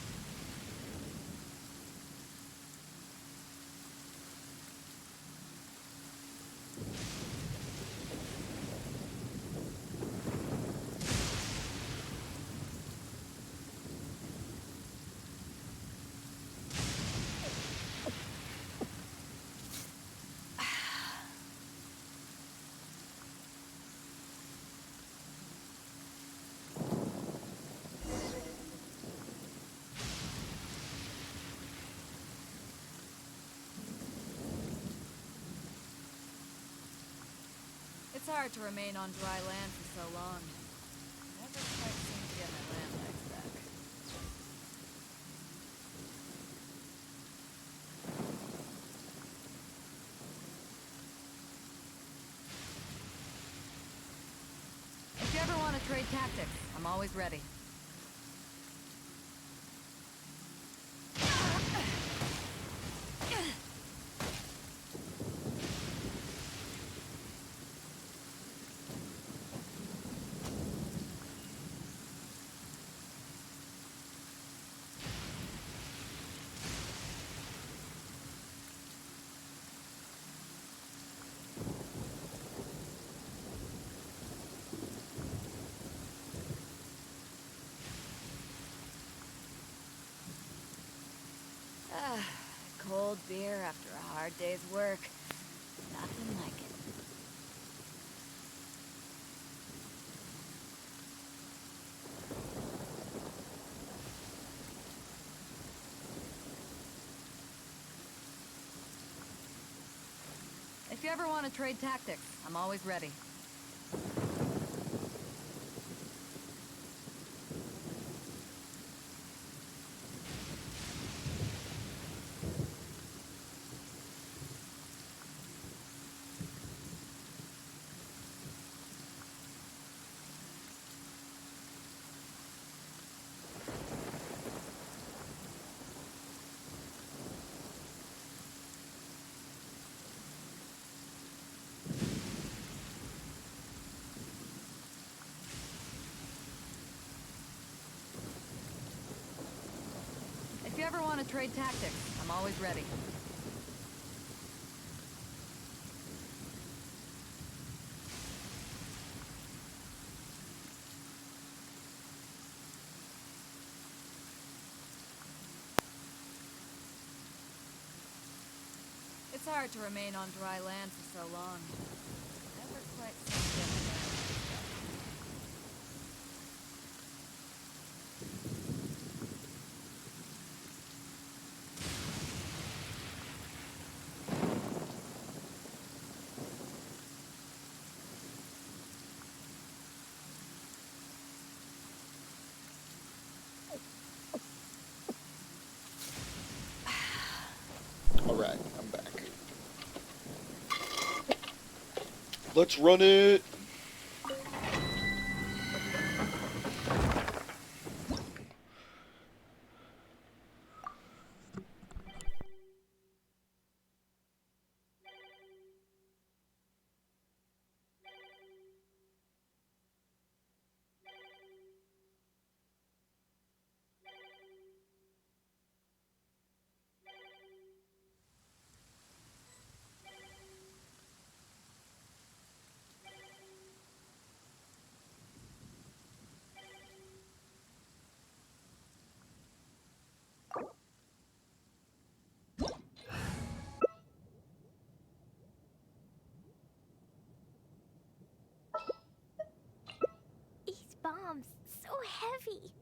It's hard to remain on dry land for so long. Never quite seem to get my land legs back. If you ever want to trade tactics, I'm always ready. Cold beer after a hard day's work. Nothing like it. If you ever want to trade tactics, I'm always ready. If you ever want to trade tactics, I'm always ready. It's hard to remain on dry land for so long. Never quite seem to get my land legs back. Alright, I'm back. Let's run it! arms, so heavy.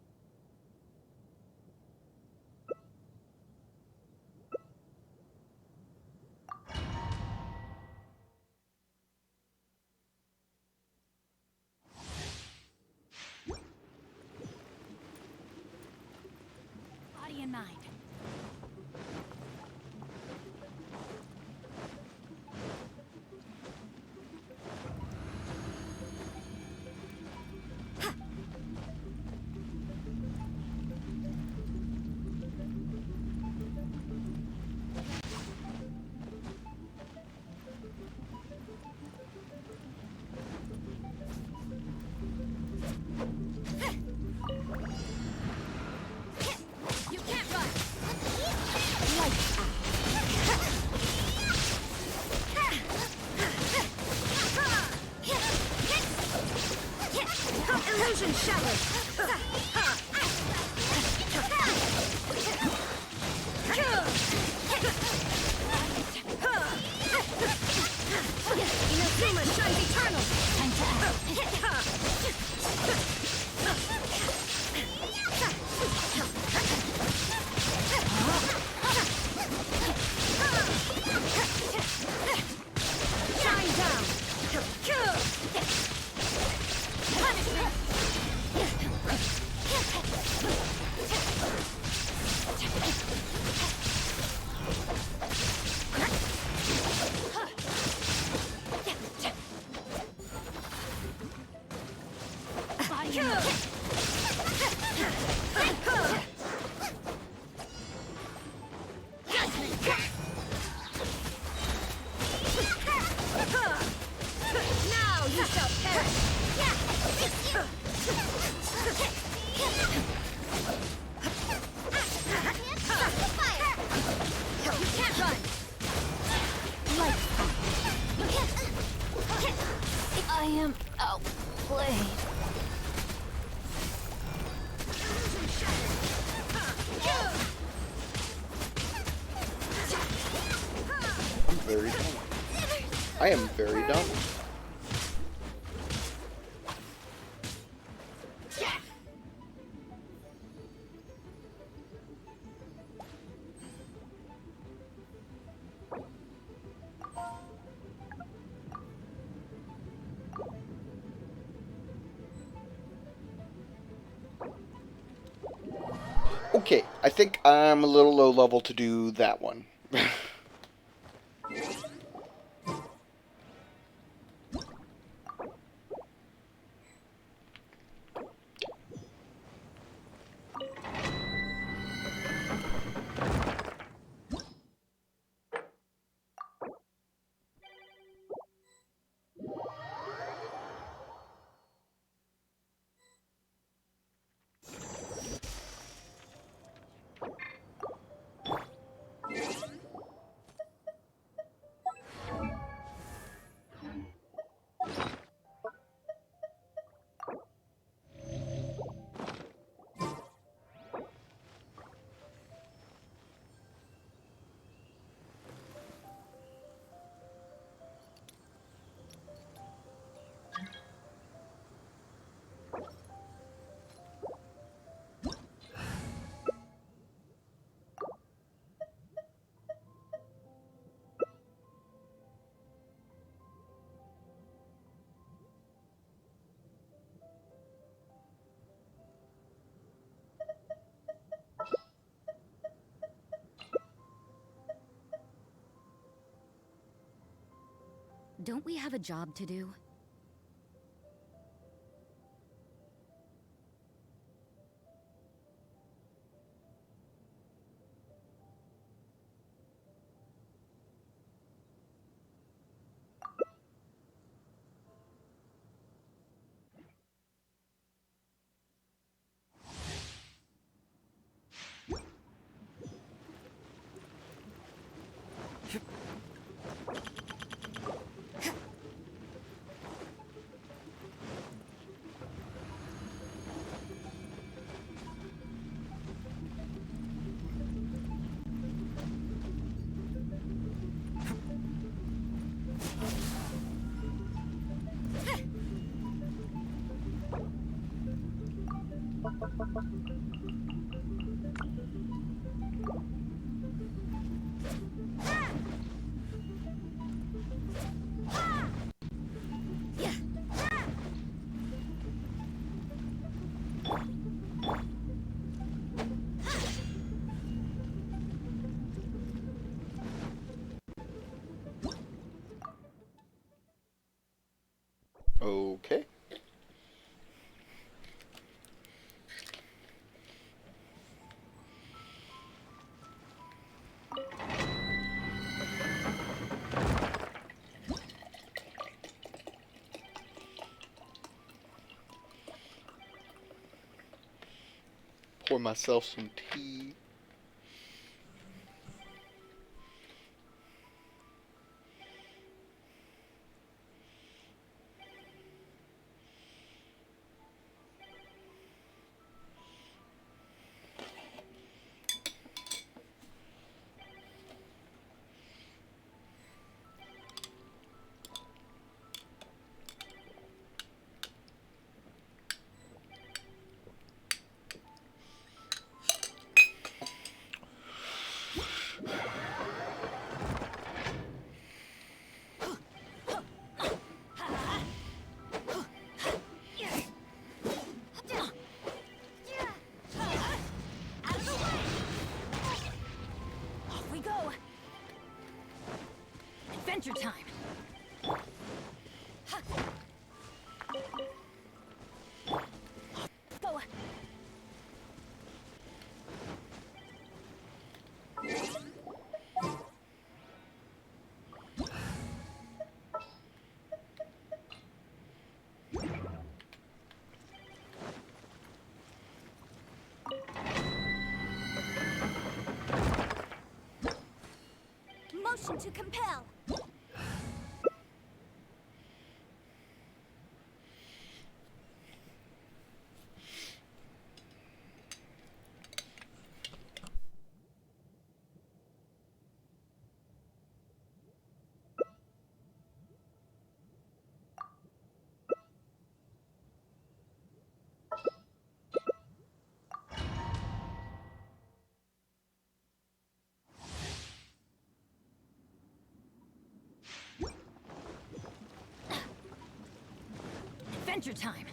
Body and mind. You can't run! Illusion shattered! Inazuma shines eternal! Time to shine down! Body and mind. Now you shall perish! You can't run! I am outplayed. I'm very done. I am very done. Okay, I think I'm a little low level to do that one. Don't we have a job to do? Okay. Pour myself some tea. Adventure time. Go. Motion to compel. Adventure time.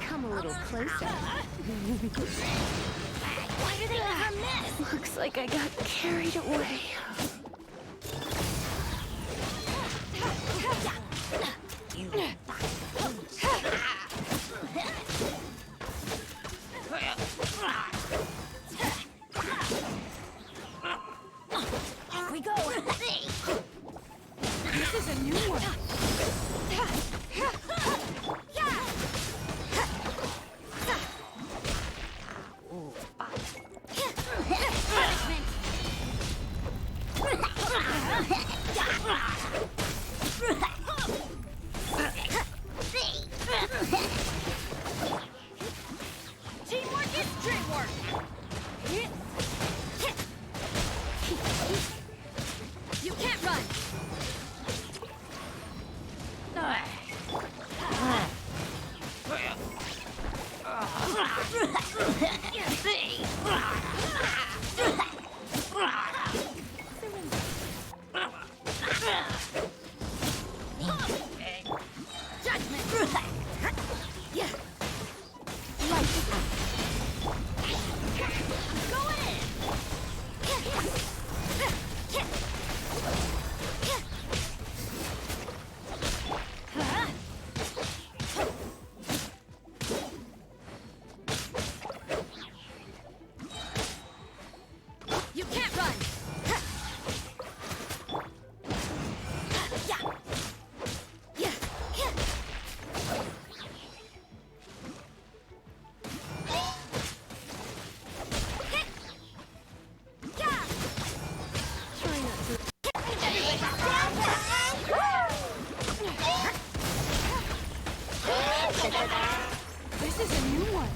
Come a little closer. Why do they never miss? Looks like I got carried away. Here we go. This is a new one. Teamwork is dreamwork. You can't run. You can't run. This is a new one.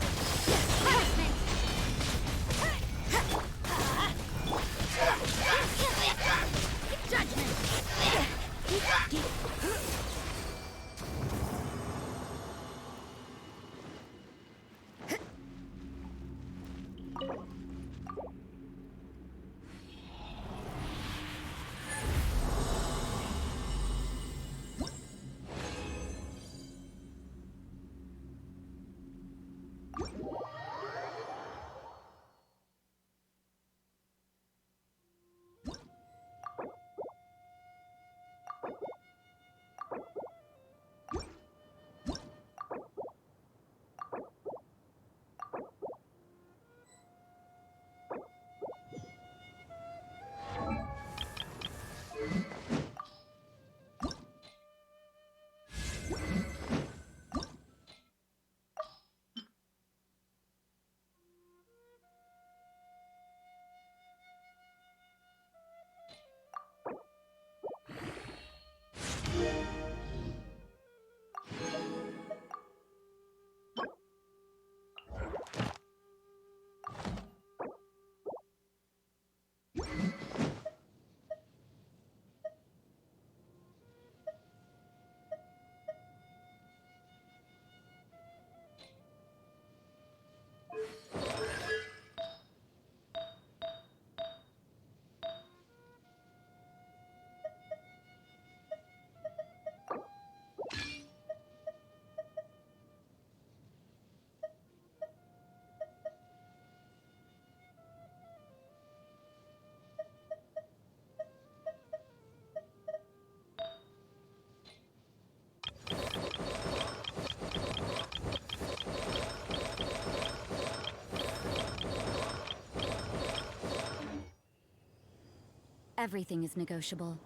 Everything is negotiable.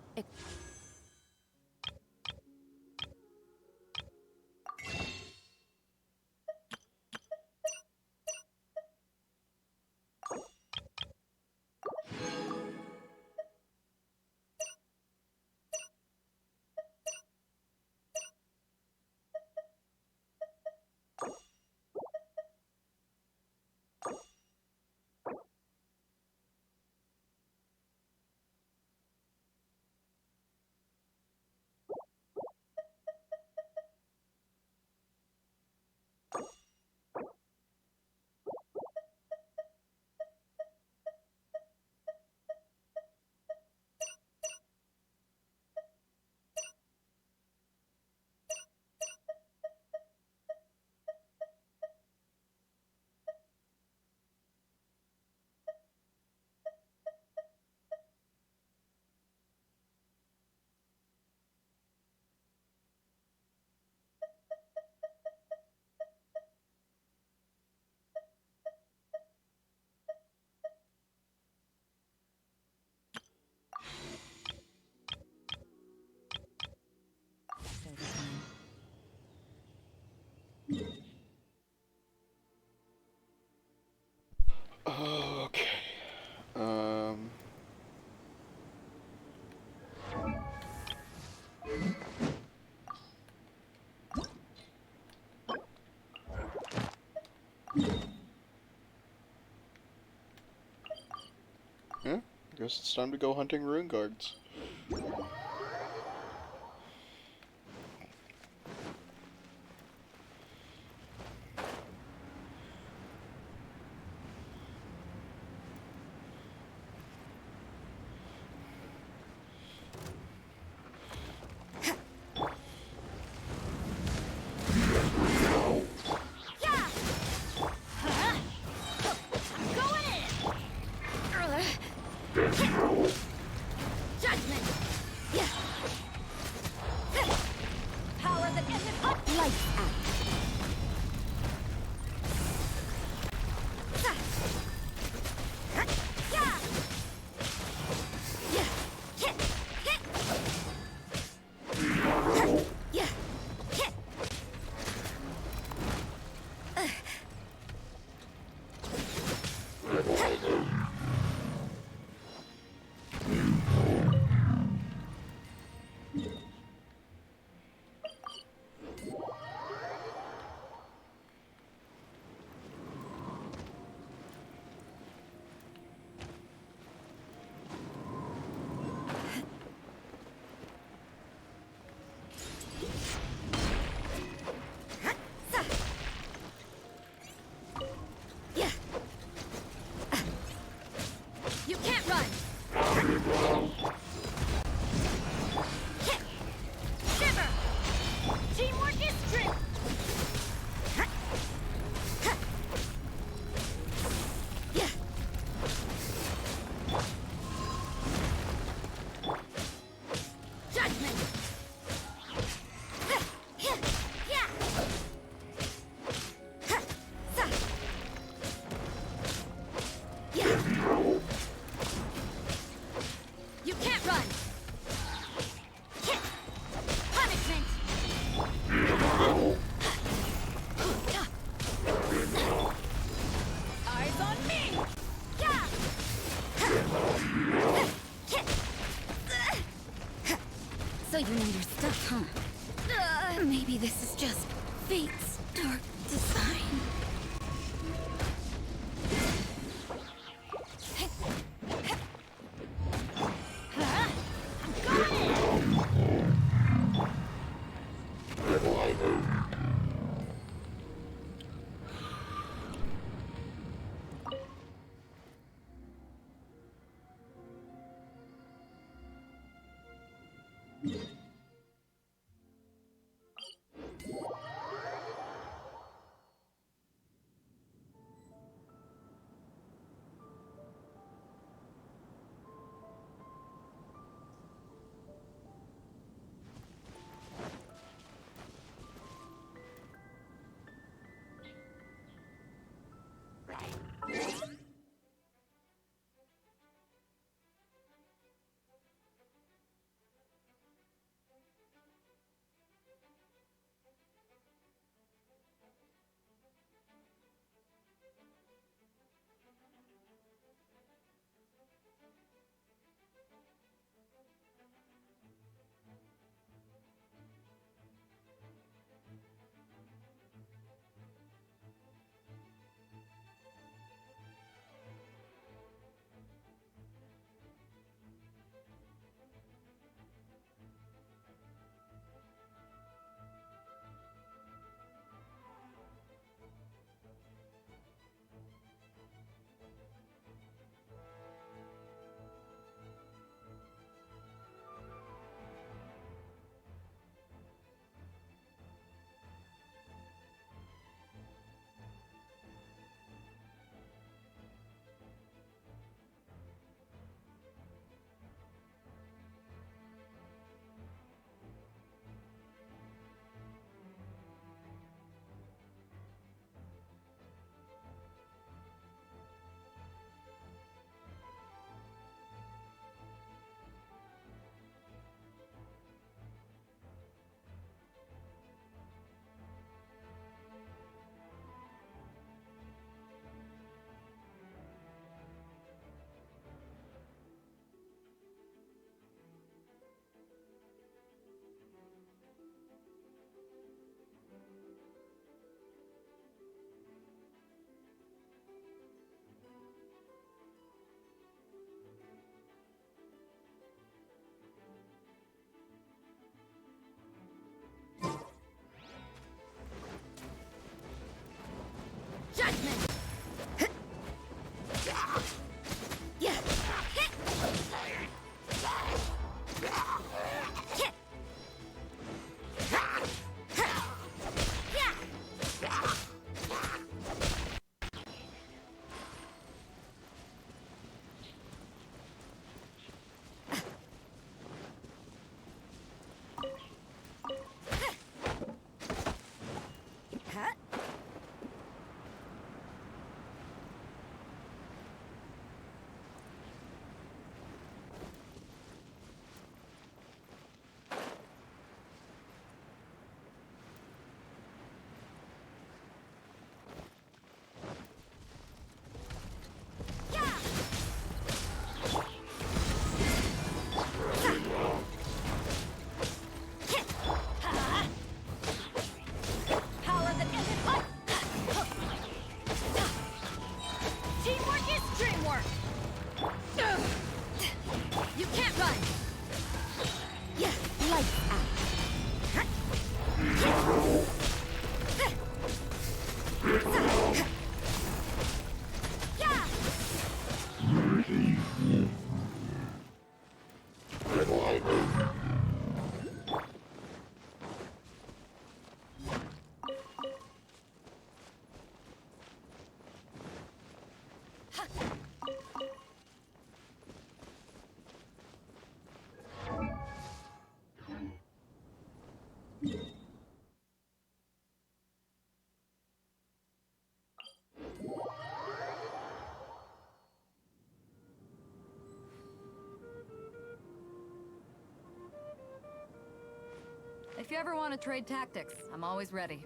Okay. Yeah, guess it's time to go hunting ruin guards. Even when you're stuck, huh? Maybe this is just fate's dark design. Judgment! Yeah! If you ever want to trade tactics, I'm always ready.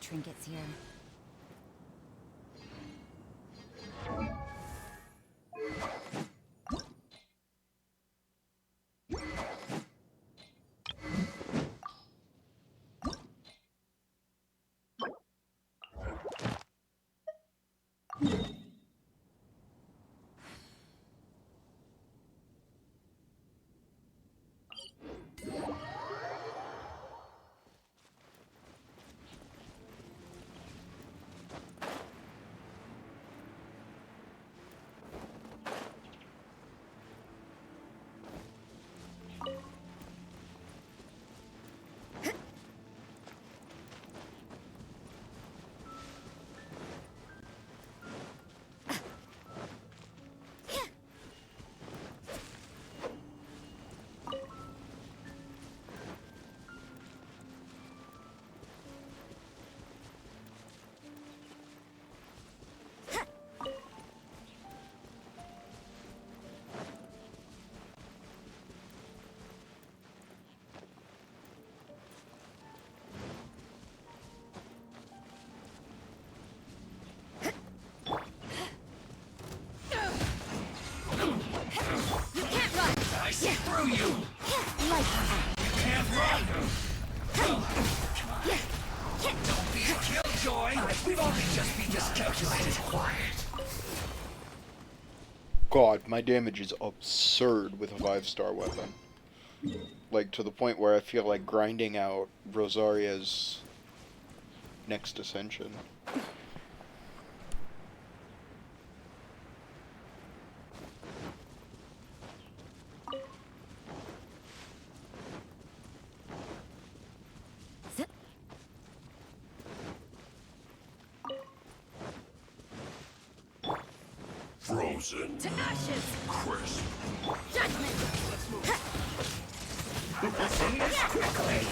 trinkets here. I see through you! You can't run! Don't be a killjoy! We've only just been miscalculated. Quiet. God, my damage is absurd with a 5-star weapon. Like, to the point where I feel like grinding out Rosaria's next ascension. Frozen. To ashes! Crisp. Judgment! Quickly!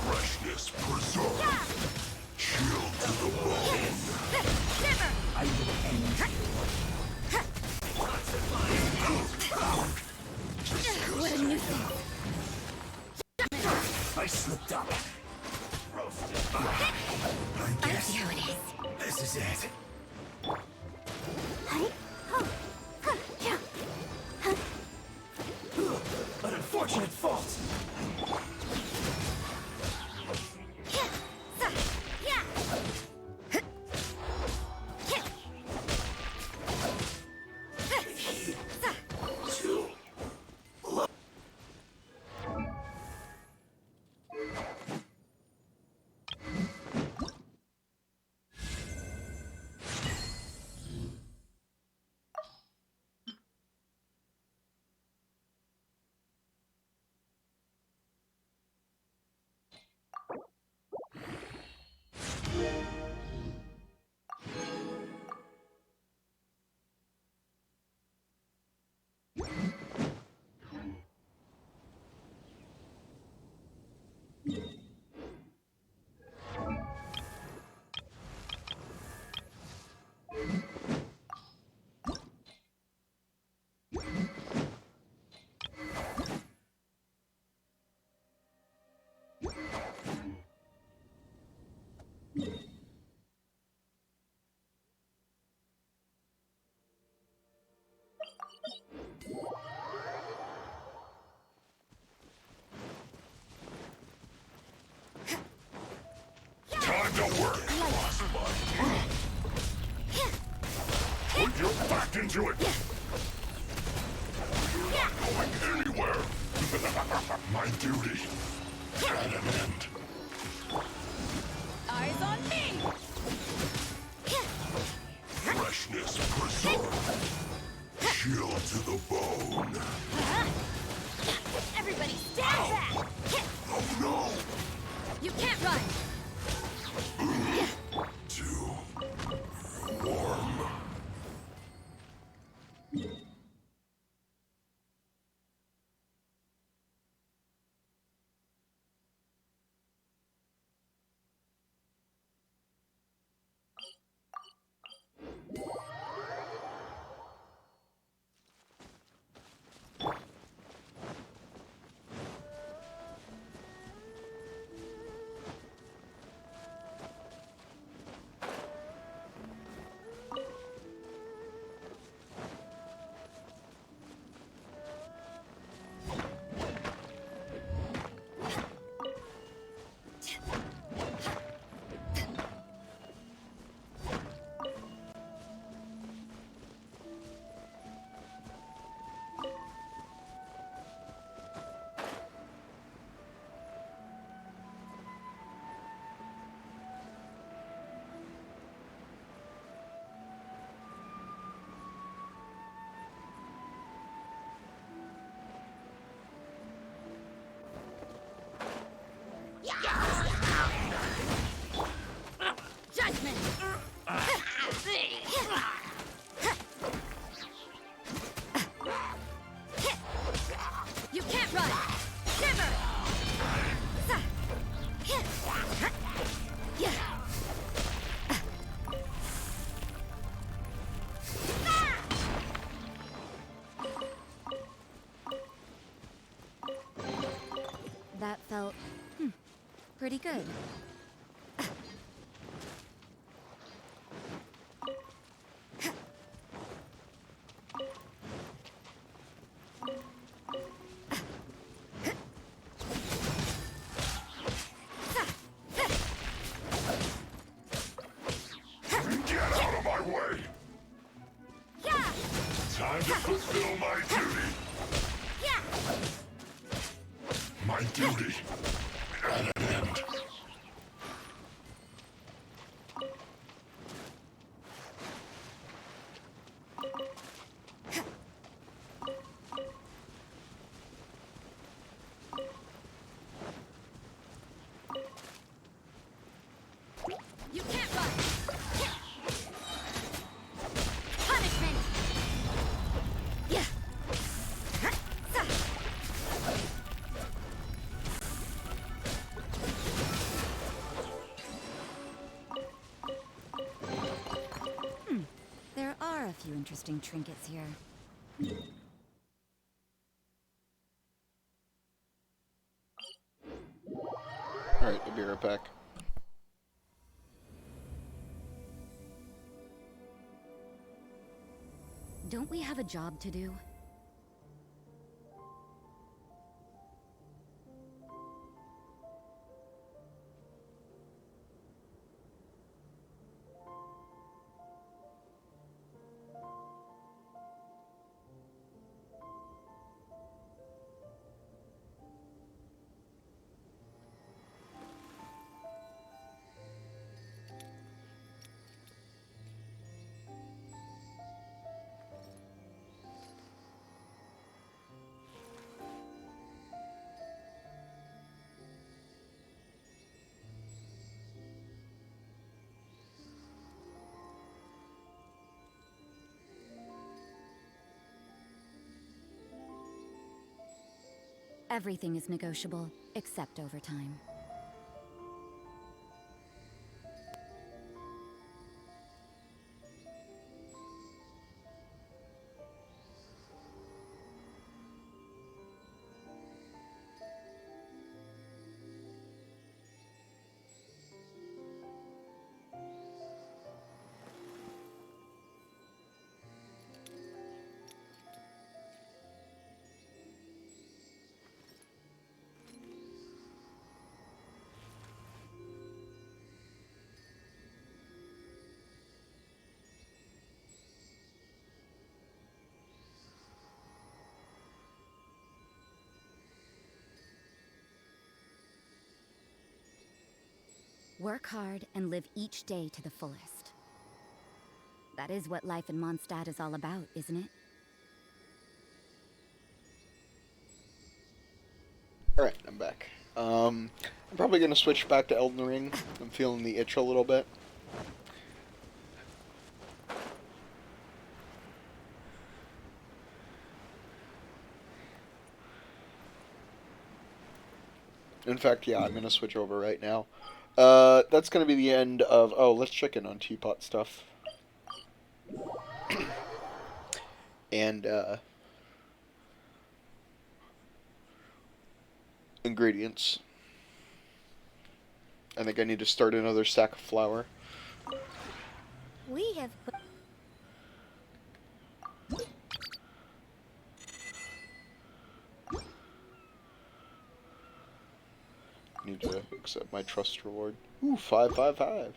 Freshness preserved. Chill to the bone. Shiver! I will end What a nuisance! I slipped up. Roasted. I I guess see how it is. this is it. An unfortunate fault. Time to work, Frostbite. Put your back into it. You're not going anywhere. My duty at an end. Eyes on me! Freshness preserved. Chill to the bone. Everybody stand back! Oh no! You can't run! Too warm. Run! Shiver! That felt pretty good. Get out of my way! Time to fulfill my duty! My duty at an end. You can't run! Punishment! There are a few interesting trinkets here. Alright, I'll be right back. Don't we have a job to do? Everything is negotiable, except overtime. Work hard and live each day to the fullest. That is what life in Mondstadt is all about, isn't it? Alright, I'm back. I'm probably gonna switch back to Elden Ring. I'm feeling the itch a little bit. In fact, yeah, I'm gonna switch over right now. That's gonna be the end of... Oh, let's check in on teapot stuff. And, ingredients. I think I need to start another stack of flour. We have put... Need to accept my trust reward. Ooh, 555.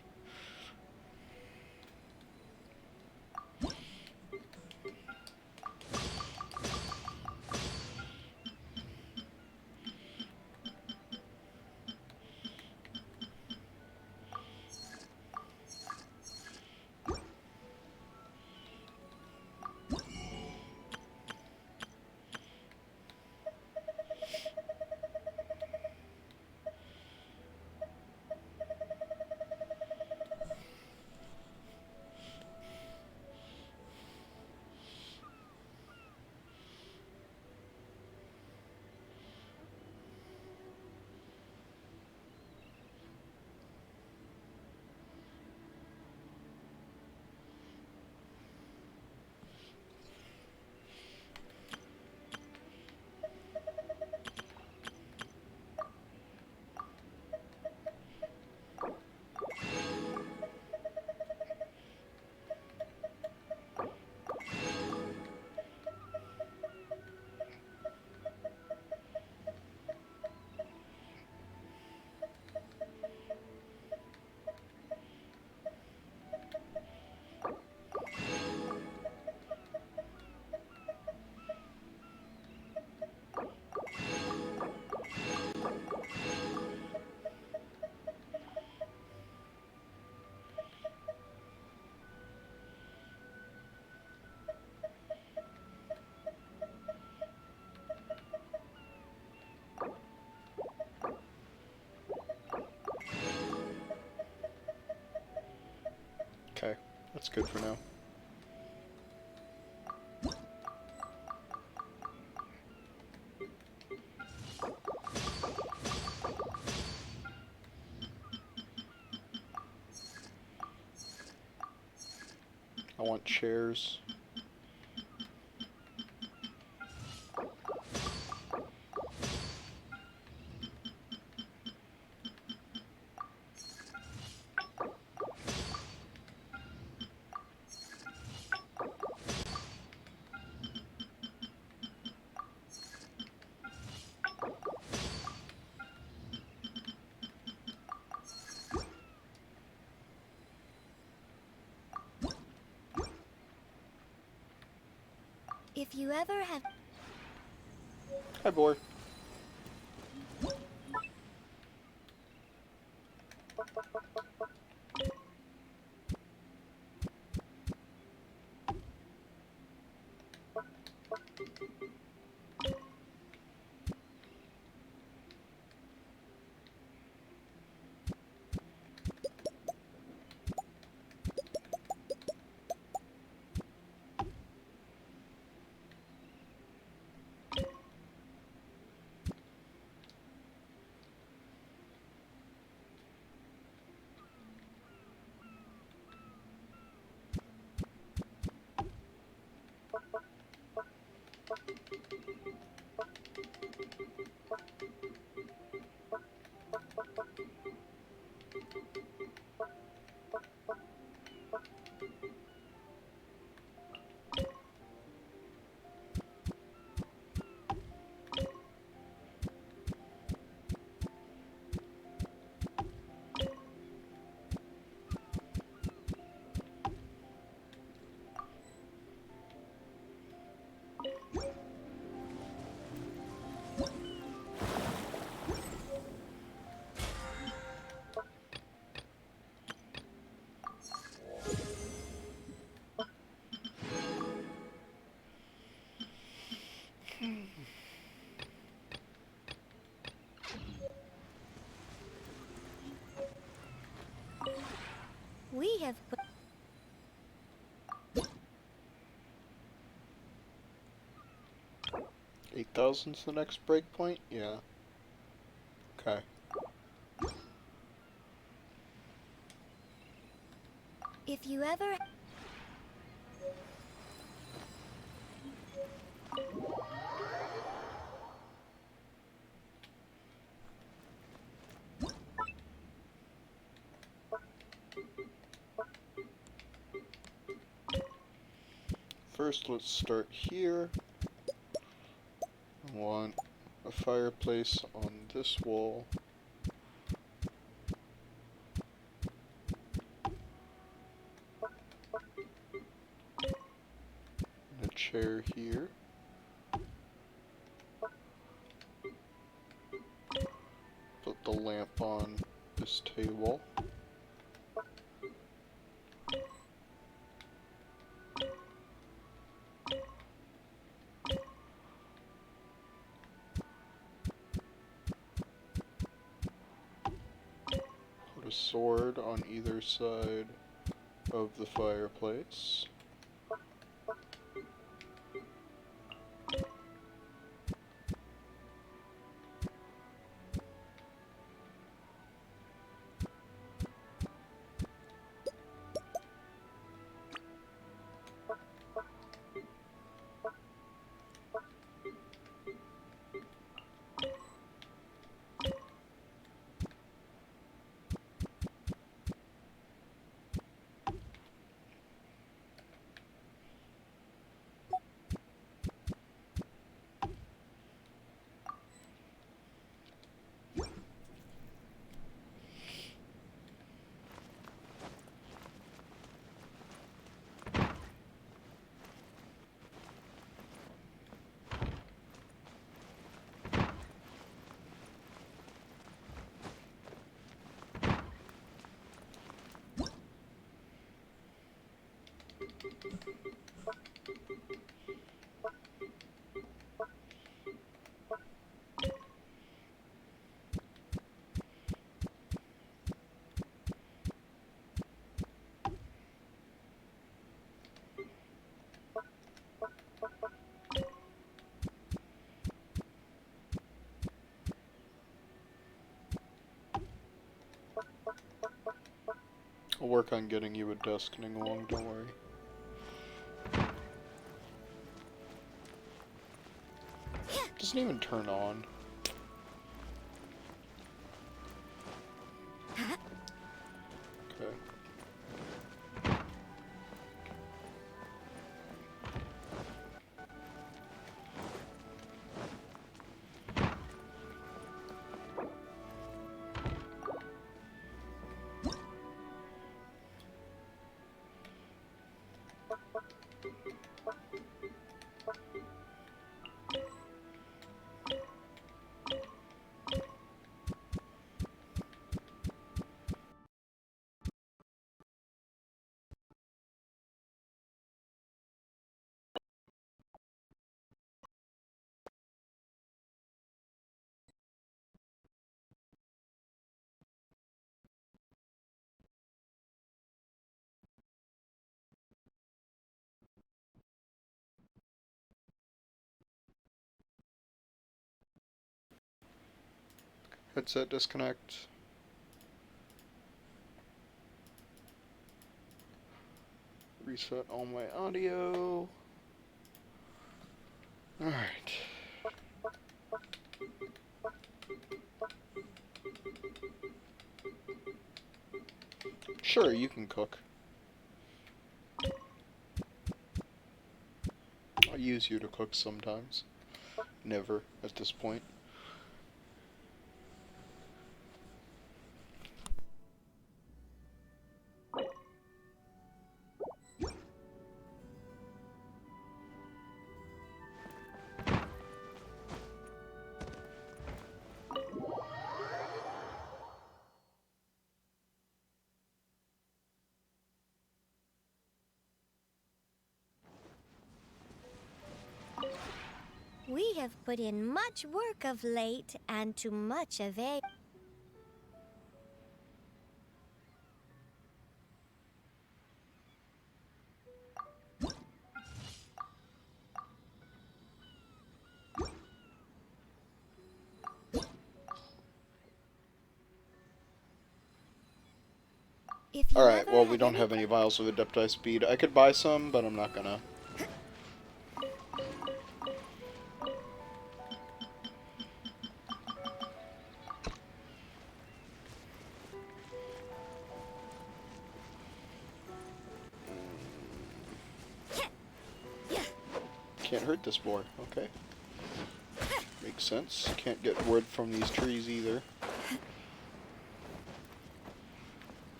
that's good for now. I want chairs. If you ever have... Hi, boy. We have... 8,000's the next breakpoint? Yeah. Okay. If you ever... First, let's start here. I want a fireplace on this wall. And a chair here. Put the lamp on this table. Put a sword on either side of the fireplace. I'll work on getting you a duskening along, don't worry. Doesn't even turn on. Okay. Headset disconnect. Reset all my audio. Alright. Sure, you can cook. I'll use you to cook sometimes. Never at this point. We have put in much work of late, and to much avail. Alright, well, we don't have any vials of Adepti Speed. I could buy some, but I'm not gonna. Can't hurt this boar. Okay. Makes sense. Can't get wood from these trees either.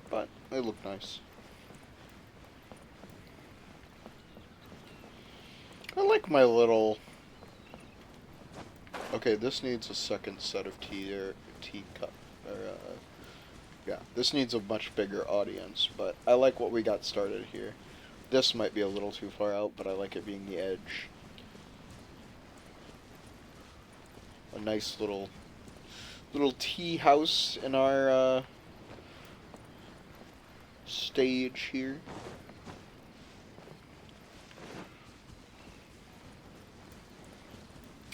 But they look nice. I like my little... Okay, this needs a second set of teacup. Yeah, this needs a much bigger audience, but I like what we got started here. This might be a little too far out, but I like it being the edge. A nice little tea house in our stage here.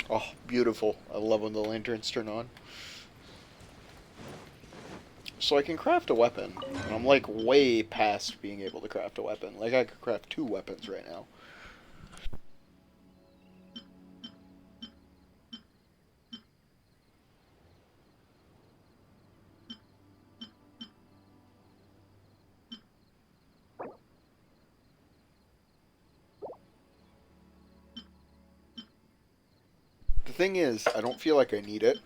Oh, beautiful. I love when the lanterns turn on. So I can craft a weapon, and I'm like way past being able to craft a weapon. Like I could craft 2 weapons right now. The thing is, I don't feel like I need it,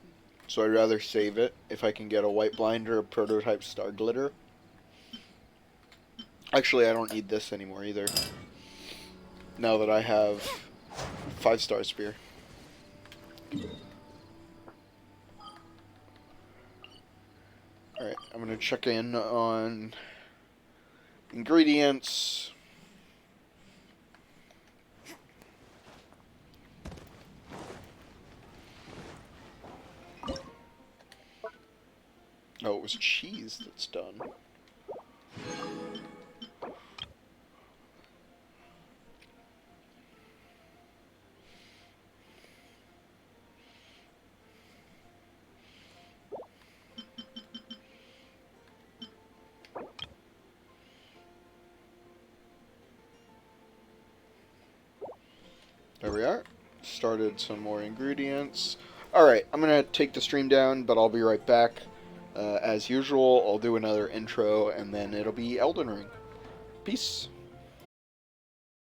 so I'd rather save it if I can get a white blind or a prototype star glitter. Actually, I don't need this anymore either. Now that I have 5-star spear. Alright, I'm gonna check in on ingredients. Oh, it was cheese that's done. There we are. Started some more ingredients. Alright, I'm going to take the stream down, but I'll be right back. As usual, I'll do another intro, and then it'll be Elden Ring. Peace.